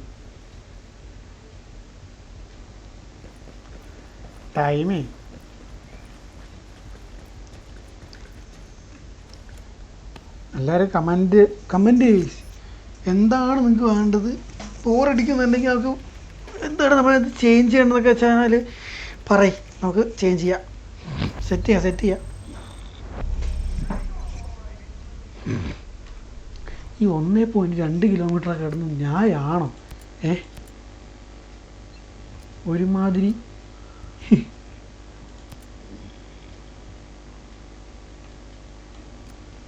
ടൈമേ എല്ലാവരും കമൻറ്റ് എന്താണ് നിങ്ങൾക്ക് വേണ്ടത്. ബോറടിക്കുന്നുണ്ടെങ്കിൽ നമുക്ക് എന്താണ് നമ്മളിത് ചേഞ്ച് ചെയ്യേണ്ടതെന്നൊക്കെ വെച്ചാൽ പറയും, നമുക്ക് ചേഞ്ച് ചെയ്യാം, സെറ്റ് ചെയ്യാം. ഈ 1.2 കിലോമീറ്റർ കിടന്ന് ഞാനാണോ? ഒരുമാതിരി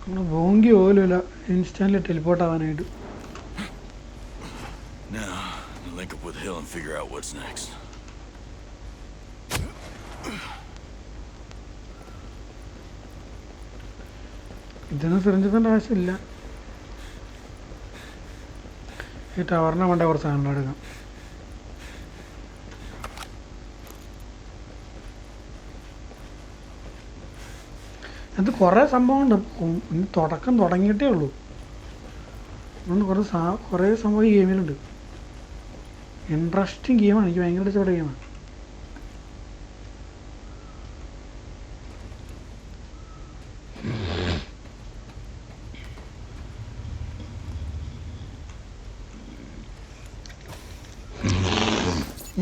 നമ്മൾ ബോങ്കി പോലുമില്ല ഇൻസ്റ്റൻ്റിൽ ടെലിപ്പോർട്ട് ആവാനായിട്ട്. Now, I'll link up with Hill and figure out what's next. ഇതൊന്നും സിറിഞ്ചിൻ്റെ ആവശ്യമില്ല. ഈ ടവറിനെ വേണ്ട കുറച്ച് സാധനങ്ങൾ എടുക്കാം. അത് കുറേ സംഭവമുണ്ട്. ഇനി തുടക്കം തുടങ്ങിയിട്ടേ ഉള്ളൂ. അതുകൊണ്ട് കുറേ സംഭവം ഈ ഗെയിമിലുണ്ട്. ഇൻട്രസ്റ്റിംഗ് ഗെയിമാണ്. എനിക്ക് ഭയങ്കര ഇഷ്ടപ്പെട്ട ഗെയിമാണ്.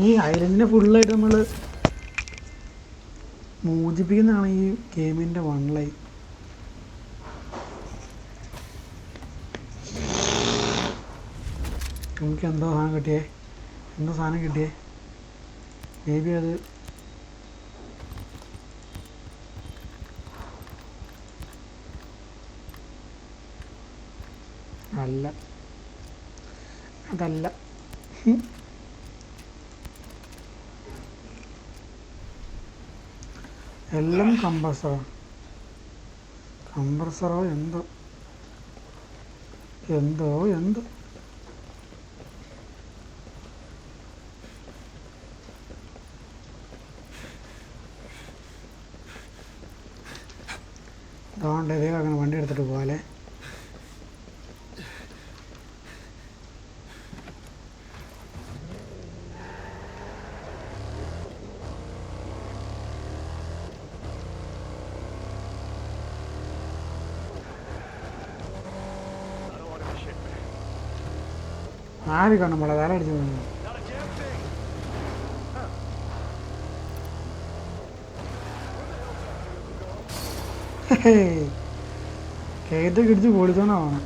ഈ ഐലൻഡിനെ ഫുള്ളായിട്ട് നമ്മൾ മോചിപ്പിക്കുന്നതാണ് ഈ ഗെയിമിൻ്റെ വൺ ലൈൻ. നമുക്ക് എന്തോ സാധനം കിട്ടിയേ മേ ബി അത് അതല്ല. എല്ലാം കംപ്രസറോ എന്തോ അതുകൊണ്ട് ഇതേ അങ്ങനെ വണ്ടി എടുത്തിട്ട് പോകാല്ലേ. ആര് കാണും നമ്മളെ തല അടിച്ചു പോകുന്നു. കയറ്റൊക്കെ ഇടിച്ച് പൊളിച്ചോണ്ടാണ്.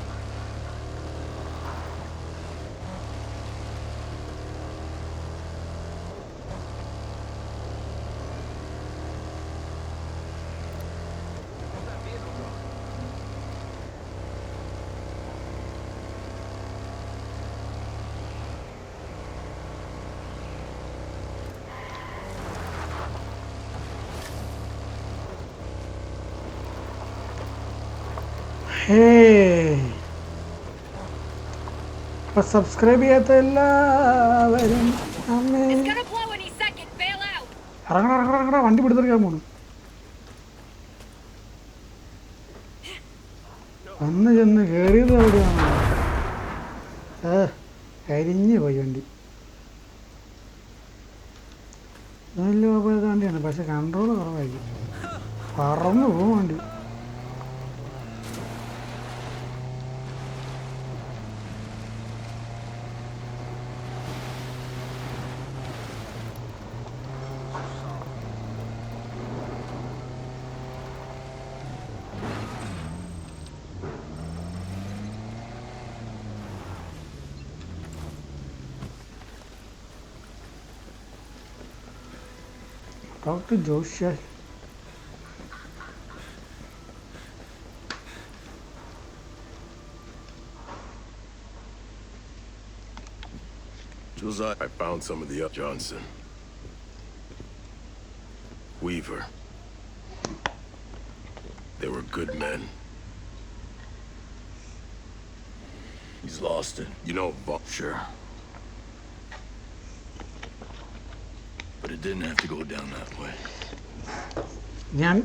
അപ്പൊ സബ്സ്ക്രൈബ് ചെയ്യാത്ത എല്ലാവരും ഇറങ്ങടാ വണ്ടി പിടിച്ചെടുക്കാൻ പോണു. വന്ന് ചെന്ന് കയറിയത് എവിടെയാണ്? കരിഞ്ഞ് പോയി വണ്ടി. നല്ല കുഴപ്പമില്ലാത്ത വണ്ടിയാണ്, പക്ഷെ കൺട്രോൾ കുറവായിരിക്കും. പറന്നു പോകും വണ്ടി. Dr. Joshua. Josiah, I found some of the Johnson. Weaver. They were good men. He's lost it. You know, sure. But it didn't have to go down that way. ഞാൻ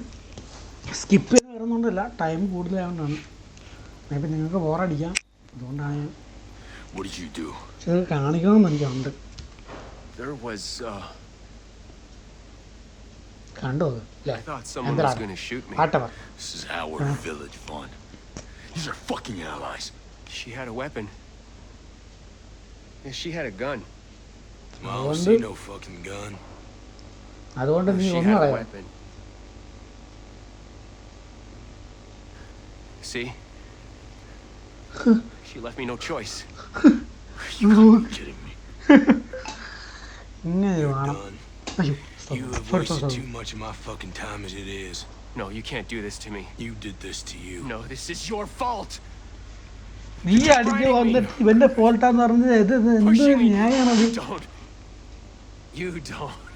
സ്കിപ്പ് ചെയ്ത് വരുന്നോണ്ടല്ല, time കൂടുതലായതുകൊണ്ടാണ്. Maybe നിങ്ങൾക്ക് ബോറടിക്കാം, അതുകൊണ്ടാണ് ഞാൻ ചിലത് കാണിക്കണമെന്ന് എനിക്കുണ്ട്. കണ്ടോ അല്ലേ? അതുകൊണ്ട് നീ ഒന്നും അറിയാം. See? She left me no choice. You gotta be kidding me. ഇങ്ങനെ വേണം. അയ്യോ You have wasted too much of my fucking time as it is. No, you can't do this to me. You did this to you. No, this is your fault. നീ അടിച്ച് വന്നിട്ട് ഇവന്റെ ഫോൾട്ടാന്ന് പറഞ്ഞത് ഇത് എന്ത് ന്യായാണത്? You don't.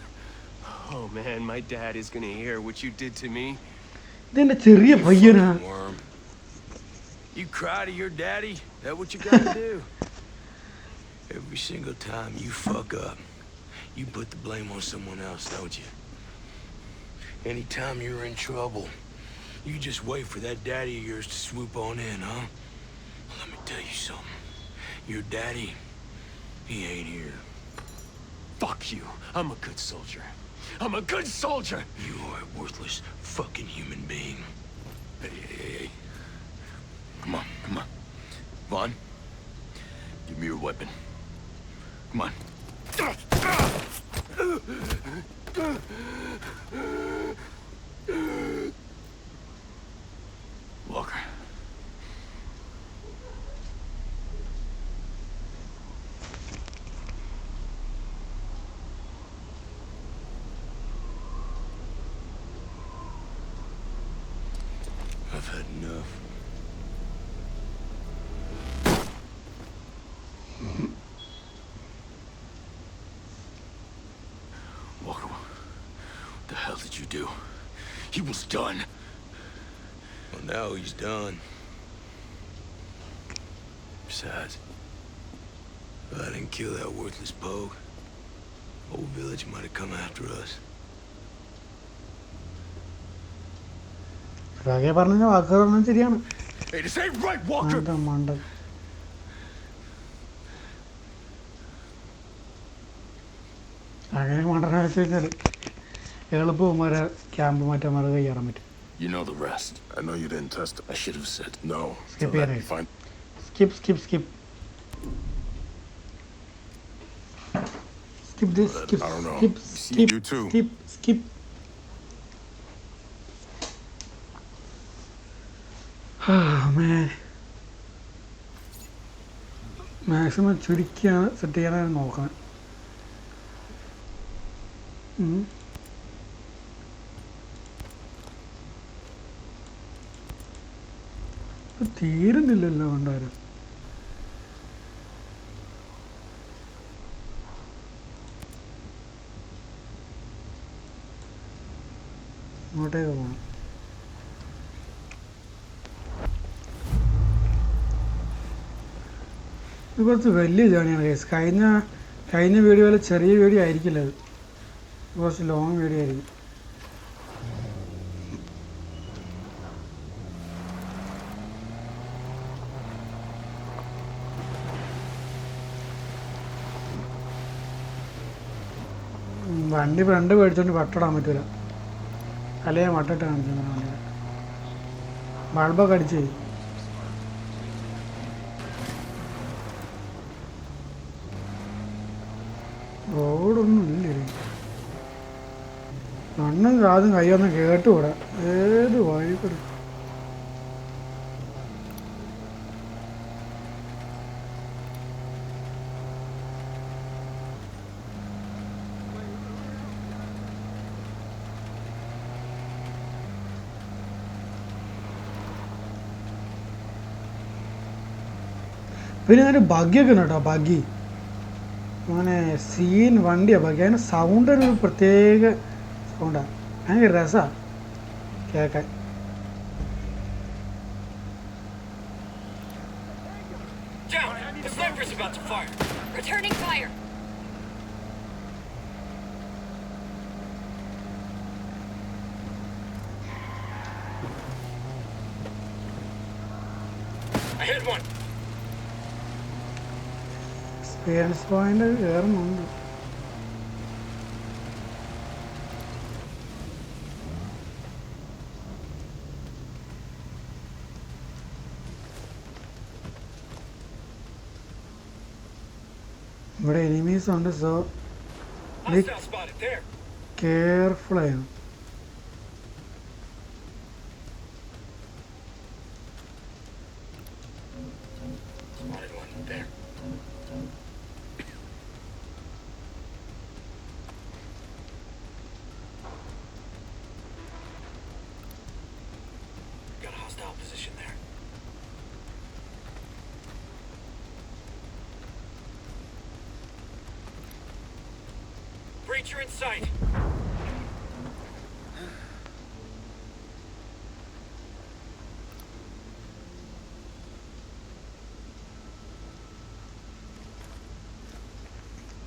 Oh man, my dad is gonna hear what you did to me. ഇതെന്റെ ചെറിയ പയ്യനാ. Worm. You cry to your daddy? That what you gotta do? Every single time you fuck up, you put the blame on someone else, don't you? Anytime you're in trouble, you just wait for that daddy of yours to swoop on in, huh? Well, let me tell you something. Your daddy, he ain't here. Fuck you. I'm a good soldier. I'm a good soldier. You are a worthless fucking human being. Hey. Come on. Vaughn, give me your weapon. Come on. Walker. I've had enough. Walker, what the hell did you do? He was done. Well, now he's done. Besides, if I didn't kill that worthless pogue, whole village might have come after us. രാഗെ പറഞ്ഞ വാക്കുകൾ പറഞ്ഞാൽ ശരിയാണ്. Hey, this ain't right, Walker. മണ്ട അങ്ങനെ മണ്ടനെ വെച്ച് കഴിഞ്ഞാൽ എളുപ്പവും വരെ ക്യാമ്പ് മാറ്റാൻ കയ്യേറാൻ പറ്റും. You know the rest. I know you didn't test it. I should have said no. Skip To let it. me find. Skip this. Skip. I don't know. Skip. See, Skip. you too. Skip. Man. Maximum ചുരുക്കിയാണ് set ചെയ്യാനാണ് നോക്കണം. തീരുന്നില്ലല്ലോ ഉണ്ടാരും. ഇങ്ങോട്ടേക്ക് പോകണം. ഇത് കുറച്ച് വലിയ ജേണിയാണ് case. കഴിഞ്ഞ വീഡിയോയിൽ ചെറിയ വീഡിയോ ആയിരിക്കില്ല, അത് കുറച്ച് ലോങ് വീഡിയോ ആയിരിക്കും. വണ്ടി ഫ്രണ്ട് മേടിച്ചോണ്ട് വട്ടിടാൻ പറ്റൂല, അല്ലെങ്കിൽ വട്ടിട്ട് കാണിച്ചു വണ്ടി ബൾബൊക്കെ അടിച്ച്. റോഡൊന്നും ഇല്ലേ, കണ്ണും കാതും കൈയൊന്നും കേട്ടുകൂടാ, ഏത് വഴി കൂടെ. പിന്നെ അതിൻ്റെ ബഗ്ഗൊക്കെ ഉണ്ട് കേട്ടോ, ബഗ്ഗി അങ്ങനെ സീൻ വണ്ടിയാണ് ബഗ്ഗി. അതിന് സൗണ്ടിന് ഒരു പ്രത്യേക സൗണ്ടാണ്, ഭയങ്കര രസമാണ് കേൾക്കാൻ. The sniper's about to fire. Returning fire. I hit one. Experience point കയറുന്നുണ്ട്. ഇവിടെ എനിമീസ് ഉണ്ട്, so Hostile spotted there. Careful ആയിരുന്നു. Breacher in sight.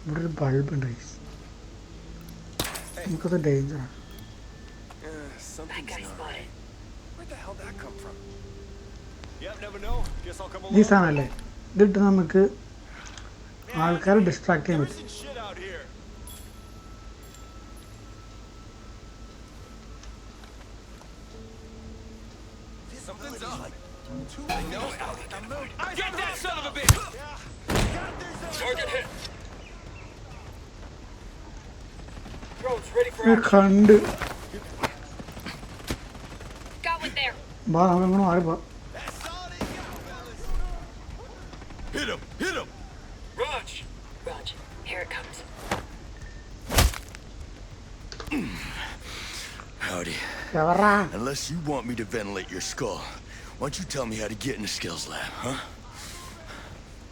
ഇവിടെ ഒരു ബൾബ് ഉണ്ട് guys. നമുക്കത് ഡേഞ്ചറാണ്. Where the hell did that come from? Yep, never know. Guess I'll come along. ഈ സാധനമല്ലേ ഇതിട്ട് നമുക്ക് ആൾക്കാരെ ഡിസ്ട്രാക്ട് ചെയ്യാൻ പറ്റും. There's shit out here. Something's up. I know it. Get that son of a bitch! Target hit. Drones ready for action. കണ്ട് Got one there. ബാ നമുക്കങ്ങനെ മാറി പോവാം. Hit him! Hit him! Raj! Raj, here it comes. Howdy. എവറാ Unless you want me to ventilate your skull, why don't you tell me how to get in the skills lab, huh?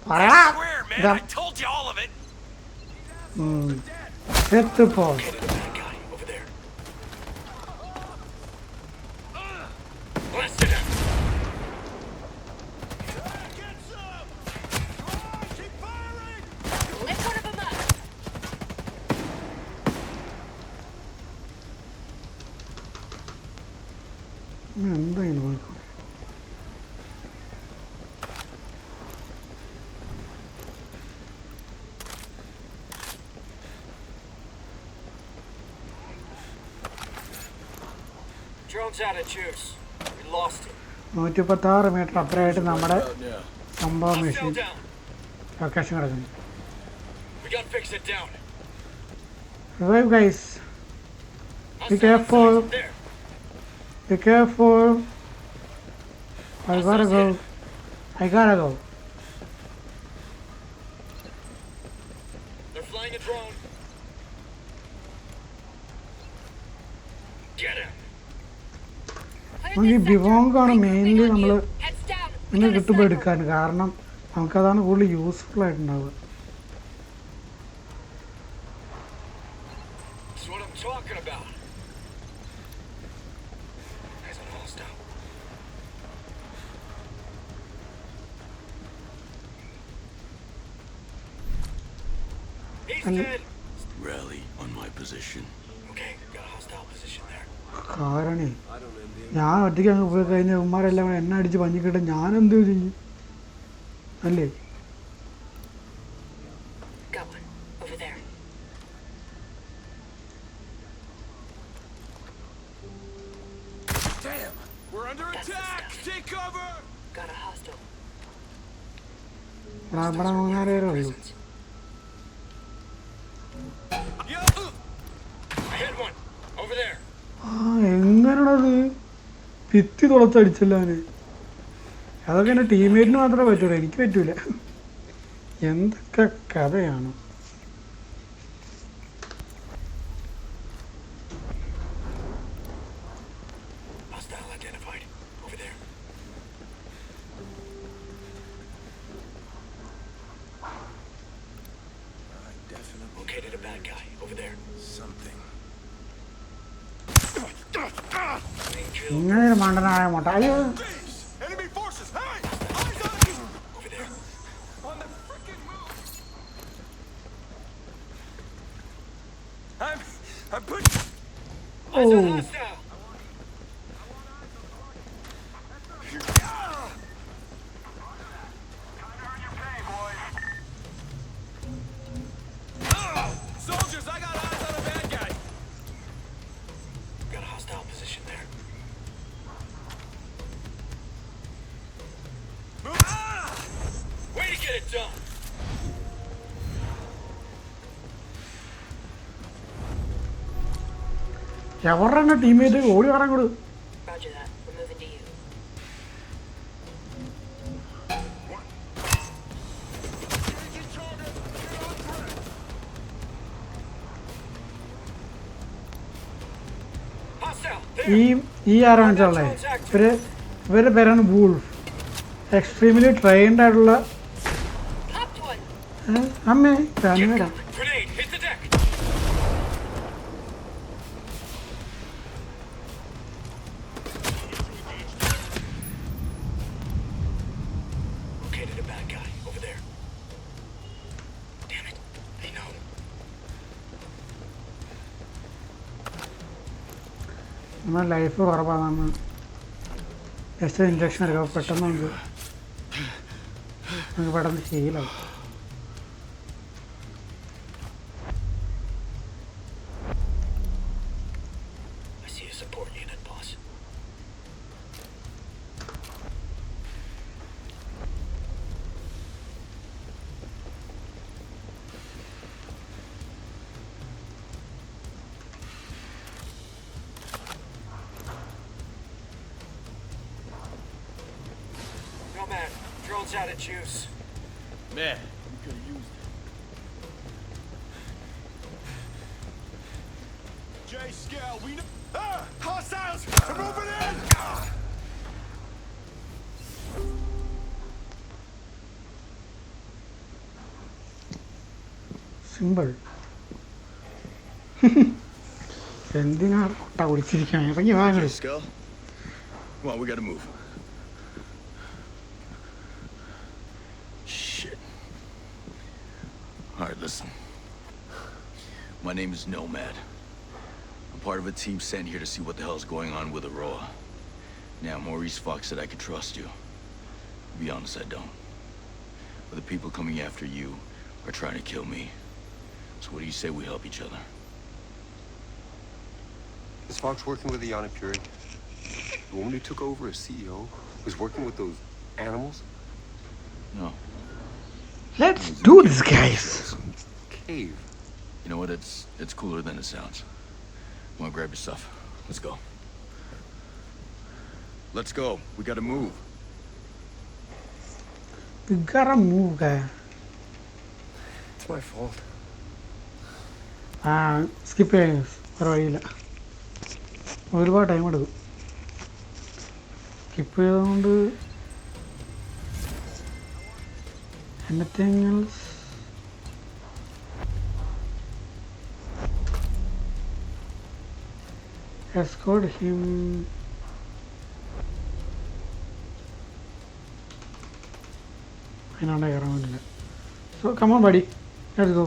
പറയാ Swear, man, I told you all of it! എത്തിപ്പോ That guy over there. Blast it out! Lift one of them up. എന്താ ഇത് നോക്കൂ. Drone's out of juice. We lost it. 136 metre അപ്പുറമായിട്ട് നമ്മുടെ സംഭവ machine Hostile down. Location കിടക്കുന്നു. We gotta fix it down. Revive guys. Hostile careful. inside. There. Be careful. I gotta go. I gotta go. They're flying a drone. Get him. നമുക്ക് ഈ ബിവോങ്കാണ് mainly നമ്മൾ Heads down. ഇങ്ങനെ കിട്ടുമ്പോൾ എടുക്കാൻ. കാരണം നമുക്കതാണ് കൂടുതൽ useful ആയിട്ടുണ്ടാവുക. That's what I'm talking about. There's a hostile. He's dead. Rally on my position. Okay, got a hostile position there. കാരണേ ഞാൻ ഒറ്റയ്ക്ക് അങ്ങ് പോയി കഴിഞ്ഞാൽ ഉമ്മാരെല്ലാം കൂടെ എണ്ണ അടിച്ച് പഞ്ഞിക്കിട്ട് ഞാനെന്തോ ചെയ്യും അല്ലേ? Got one. Over there. Damn! We're under That's the attack! stuff. Take cover! Got a hostile. ഇവിടെ മൂന്നാരേ ഉള്ളൂ. Presence. Yup! I hit one. Over there. ആ എങ്ങനെയാണത് ഭിത്തി തുളച്ചടിച്ചല്ലാന്. അതൊക്കെ എൻ്റെ ടീംമേറ്റിന് മാത്രമേ പറ്റുള്ളൂ, എനിക്ക് പറ്റൂല. എന്തൊക്കെ കഥയാണ്. Hostile identified. Over there. Definitely Located a bad guy. Over there. something. Main kill. ഇങ്ങനെ ഒരു മണ്ടനായ മുട്ട. അയ്യോ Enemy forces! Hey! Eyes on you! Over there. On the freaking move! I'm putting... oh Hostile! Soldiers, I got eyes on a bad guy! Got a hostile position there. Move! Way to get it done! എവരുടെ teammate ഓടി കാണാൻ കൊടു. Roger that. We're moving to you. Hostile! ഈ There! ഈ ആരാണ് വെച്ചാലേ ഇവരുടെ പേരാണ് വൂൾഫ്. എക്സ്ട്രീംലി ട്രെയിൻഡ് ആയിട്ടുള്ള Popped one. അമ്മേ കാനുവേരാ. Grenade! Hit the deck! എന്നാൽ ലൈഫ് കുറവാണ്. ജസ്റ്റ് ഇഞ്ചക്ഷൻ എടുക്കാം, പെട്ടെന്ന് നമുക്ക് പെട്ടെന്ന് ശീലമാവും. Man, drone's out of juice. Man, we could have used it. J Scale, we know. Ah! Hostiles! They're moving in! Simple. എന്തിനാണ് കൊട്ട കുടിച്ചിരിക്കാൻ? ഇറങ്ങി വാങ്ങി. Skull? Come on, we gotta move. Shit. Alright, listen. My name is Nomad. I'm part of a team sent here to see what the hell's going on with Aroa. Now, Maurice Fox said I could trust you. To be honest, I don't. But the people coming after you are trying to kill me. So what do you say we help each other? Is Fox working with Ayanna Puri? The woman who took over as CEO was working with those animals? No. Let's do this, guys. Cave. You know what? It's cooler than it sounds. Come on, grab your stuff. Let's go. Let's go. We gotta move. We gotta move, guy. It's my fault. Skip ചെയ്യാം, വേറെ വഴിയില്ല. ഒരുപാട് time എടുക്കും. Skip ചെയ്തുകൊണ്ട് anything else? Escort him. അതിനാണ്ട് കയറാൻ വേണ്ടില്ല. So come on buddy, let's go.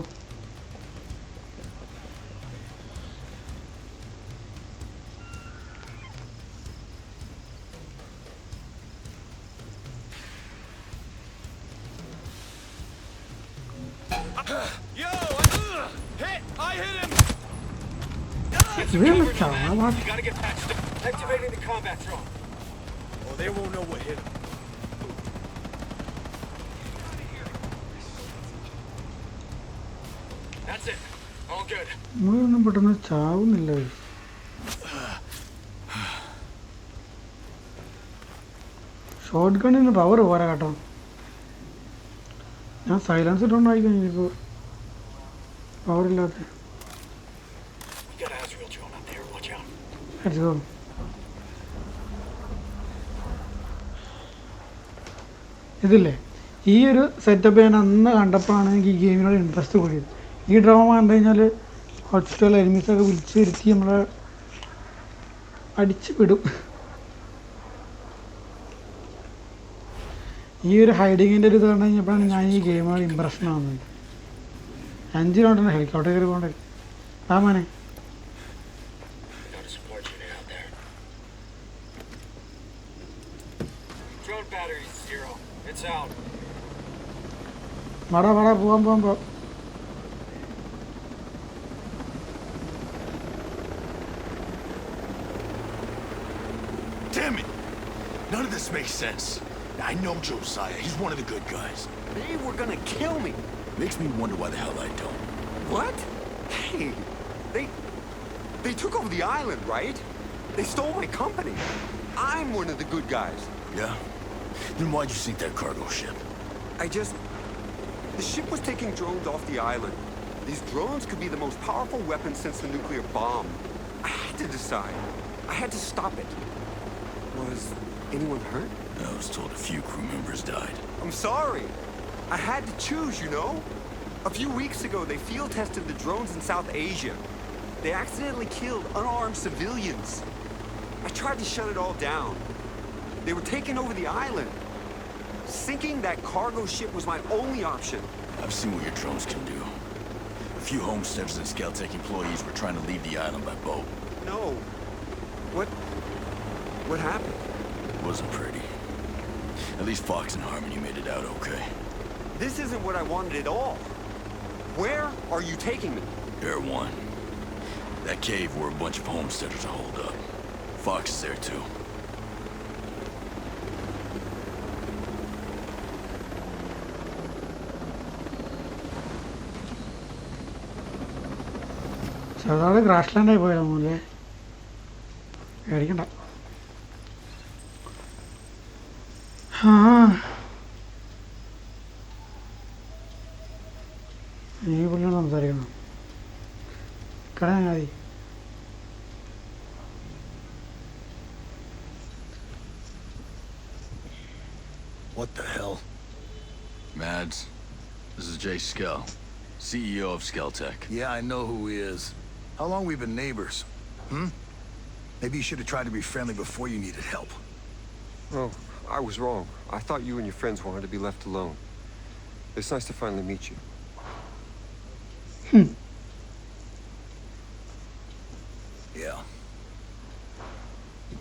Really? You gotta get patched up. Activating the combat drone. Oh, they won't know what hit him. That's it. All good. നമ്മളൊന്നും പെട്ടെന്ന് ചാവുന്നില്ല. Shot ഗണ്ണിന് power പോരാ കേട്ടോ. ഞാൻ silence ഇട്ടുണ്ടായി കഴിഞ്ഞപ്പോൾ പവറില്ലാത്ത. Let's go. ഇതില്ലേ, ഈ ഒരു setup ഞാൻ അന്ന് കണ്ടപ്പോഴാണ് എനിക്ക് ഈ ഗെയിമിനോട് ഇൻട്രസ്റ്റ് കൂടിയത്. ഈ ഡ്രാമ കണ്ടു കഴിഞ്ഞാൽ ഹോസ്പിറ്റൽ എനിമീസൊക്കെ വിളിച്ച് വരുത്തി നമ്മളെ അടിച്ച് വിടും. ഈ ഒരു ഹൈഡിങ്ങിൻ്റെ ഒരു ഇത് കണ്ടു കഴിഞ്ഞപ്പോഴാണ് ഞാൻ ഈ ഗെയിമിനോട് ഇമ്പ്രഷൻ ആവുന്നത്. 5 റൗണ്ടാണ് ഹെലികോപ്റ്റർ കയറി പോകേണ്ടത്. ആ മോനെ വാടാ വാടാ, പോവാൻ. Damn it! None of this makes sense. I know Josiah. He's one of the good guys. They were gonna kill me. Makes me wonder why the hell I don't. What? Hey, they took over the island, right? They stole my company. I'm one of the good guys. Yeah? Then why'd you sink that cargo ship? The ship was taking drones off the island. These drones could be the most powerful weapon since the nuclear bomb. I had to decide. I had to stop it. Was anyone hurt? I was told a few crew members died. I'm sorry. I had to choose, you know? A few weeks ago, they field tested the drones in South Asia. They accidentally killed unarmed civilians. I tried to shut it all down. They were taking over the island. Sinking that cargo ship was my only option. I've seen what your drones can do. A few Homesteaders and Scaltech employees were trying to leave the island by boat. No. What happened? Wasn't pretty. At least Fox and Harmony made it out okay. This isn't what I wanted at all. Where are you taking me? Bear One. That cave where a bunch of homesteaders are holed up. Fox is there too. ചെറുതാട് crash ലാൻഡായി പോയാൽ മൂലേ പേടിക്കണ്ട. ആ നീ പുള്ളിയോട് സംസാരിക്കണം. കട മതി. What the hell? Mads, this is Jay Skell, CEO of Skelltech. Yeah, I know who he is. How long we been neighbors? Maybe you should have tried to be friendly before you needed help. Oh, I was wrong. I thought you and your friends wanted to be left alone. It's nice to finally meet you. Yeah.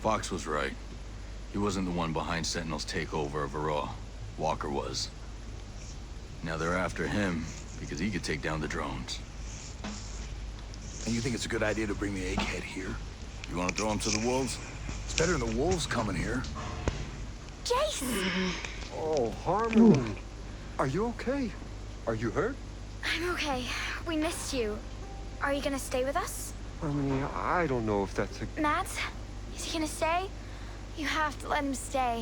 Fox was right. He wasn't the one behind Sentinel's takeover of Aroa. Walker was. Now they're after him because he could take down the drones. And you think it's a good idea to bring the egghead here? You want to throw him to the wolves? It's better than the wolves coming here. Jace! Oh, Harmony. Are you okay? Are you hurt? I'm okay. We missed you. Are you gonna stay with us? Harmony, I don't know if that's a... Matt? Is he gonna stay? You have to let him stay.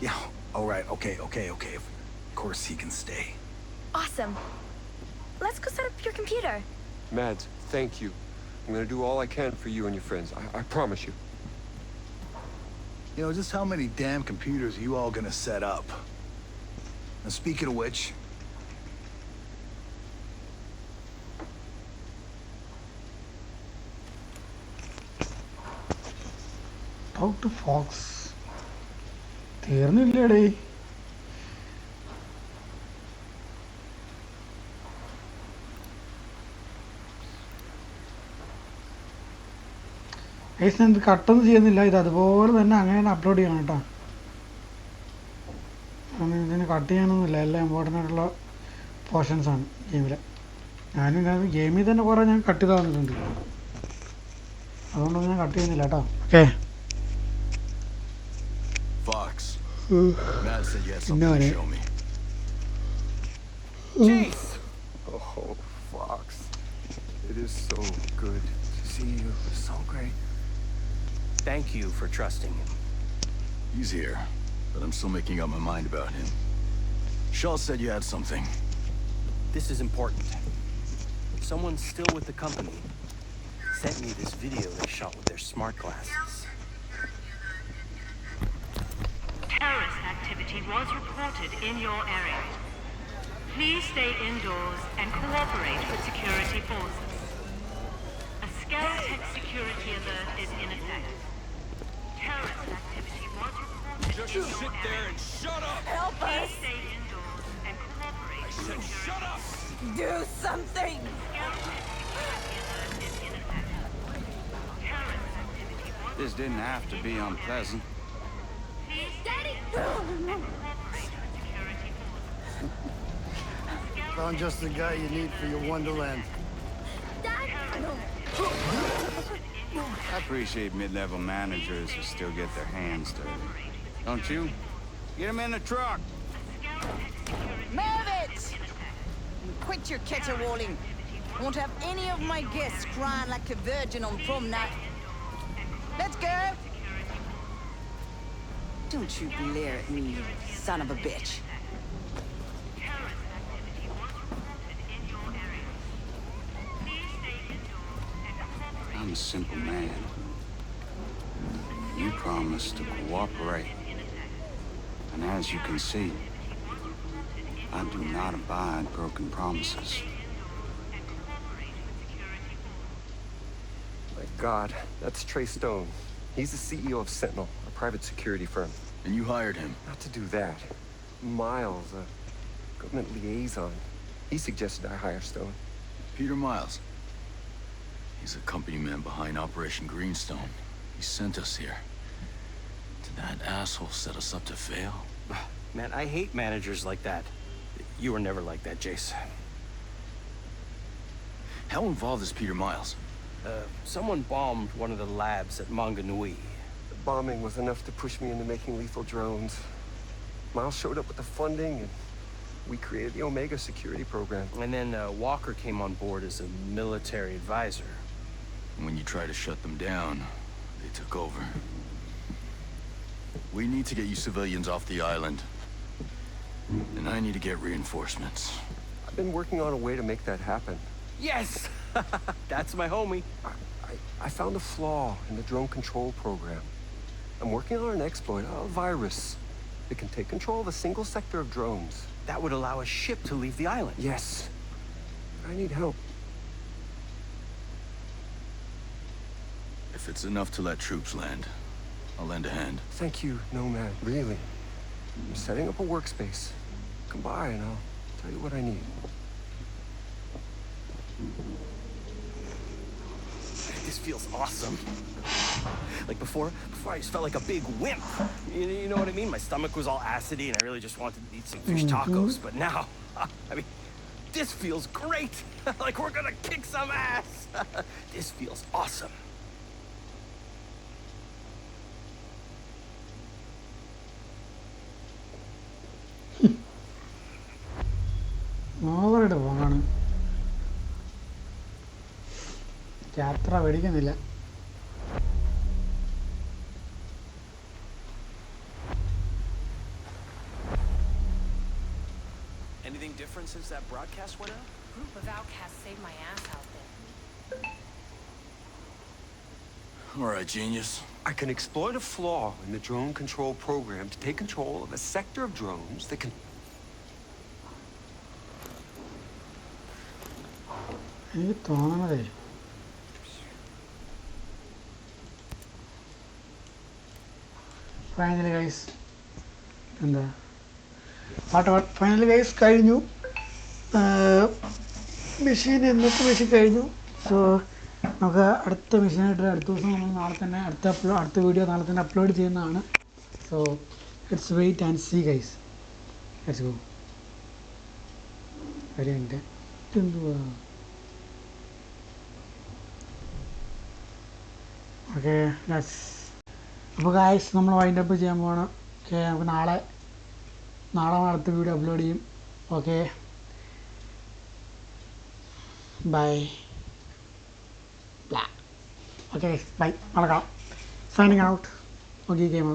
Yeah, all right, okay. Of course he can stay. Awesome. Let's go set up your computer. Mads, thank you. I'm gonna do all I can for you and your friends. I promise you. You know, just how many damn computers are you all gonna set up? And speaking of which... Talk to Fox. തീർന്നില്ലേടേ. Guys ഞാൻ ഇത് കട്ടൊന്നും ചെയ്യുന്നില്ല. ഇത് അതുപോലെ തന്നെ അങ്ങനെ upload ചെയ്യണം കേട്ടോ. കാരണം ഇതിന് കട്ട് ചെയ്യാനൊന്നുമില്ല. എല്ലാം ഇമ്പോർട്ടൻ്റ് ആയിട്ടുള്ള പോർഷൻസാണ് ഗെയിമിൽ. ഞാനും ഗെയിമിൽ തന്നെ കുറേ ഞാൻ കട്ട് ചെയ്ത് തന്നിട്ടുണ്ട്. അതുകൊണ്ടൊന്നും ഞാൻ കട്ട് ചെയ്യുന്നില്ല കേട്ടോ. Okay. Fox. Matt said you had something to show me. Jace! Oh, Fox. It is so good to see you. So great. Thank you for trusting him. He's here, but I'm still making up my mind about him. Shaw said you had something. This is important. Someone still with the company sent me this video they shot with their smart glasses. Terrorist activity was reported in your area. Please stay indoors and cooperate with security forces. A Skelltech security alert is in effect. Terrorist activity was reported in your area. Just sit there and shut up! Help us! Please stay indoors and cooperate with security forces. Shut up! Do something! Skelltech security alert is in effect. Terrorist activity was This didn't have to be unpleasant. Daddy! Found just the guy you need for your Wonderland. I appreciate mid-level managers who still get their hands dirty. Don't you? Get him in the truck! Move it! Quit your caterwauling. Won't have any of my guests crying like a virgin on prom night. Let's go! Don't you glare at me, you son of a bitch. I'm a simple man. You promised to cooperate. And as you can see, I do not abide broken promises. My God, that's Trey Stone. He's the CEO of Sentinel, a private security firm. And you hired him? Not to do that. Miles, a government liaison. He suggested I hire Stone. Peter Miles. He's a company man behind Operation Greenstone. He sent us here. Did that asshole set us up to fail? Man, I hate managers like that. You were never like that, Jace. How involved is Peter Miles? Someone bombed one of the labs at Manga Nui. The bombing was enough to push me into making lethal drones. Miles showed up with the funding, and we created the Omega security program. And then Walker came on board as a military advisor. When you tried to shut them down, they took over. We need to get you civilians off the island. And I need to get reinforcements. I've been working on a way to make that happen. Yes! That's my homie. I found a flaw in the drone control program. I'm working on an exploit, a virus, that can take control of a single sector of drones. That would allow a ship to leave the island. Yes. I need help. If it's enough to let troops land, I'll lend a hand. Thank you, Nomad, really. I'm setting up a workspace. Come by and I'll tell you what I need. This feels awesome. Like before I just felt like a big wimp. You know what I mean? My stomach was all acidy and I really just wanted to eat some fish tacos. But now, I mean, this feels great. Like we're gonna kick some ass. This feels awesome. ഓവറായിട്ട് പോകാണ് യാത്ര പേടിക്കുന്നില്ല. Anything different since that broadcast went out? Group of outcasts saved my ass out there. All right, genius. I can exploit a flaw in the drone control program to take control of a sector of drones that can... എനിക്ക് തോന്നണതേ finally guys എന്താ finally guys കഴിഞ്ഞു. Machine എന്നൊക്കെ machine കഴിഞ്ഞു. So നമുക്ക് അടുത്ത മെഷീനായിട്ട് അടുത്ത ദിവസം നമ്മൾ നാളെ തന്നെ അടുത്ത വീഡിയോ നാളെ തന്നെ അപ്ലോഡ് ചെയ്യുന്നതാണ്. So let's wait and see guys. Let's go. ഒരു മിനിറ്റ് എന്തുവാ ഓക്കെ ലെറ്റ്സ്. അപ്പോൾ ഗൈസ് നമ്മൾ വൈൻഡ് അപ്പ് ചെയ്യാൻ പോകണം. ഓക്കെ നമുക്ക് നാളെ അടുത്ത വീഡിയോ അപ്ലോഡ് ചെയ്യും. Okay bye. Okay bye. നാളെ കാണാം. Signing out. Okay game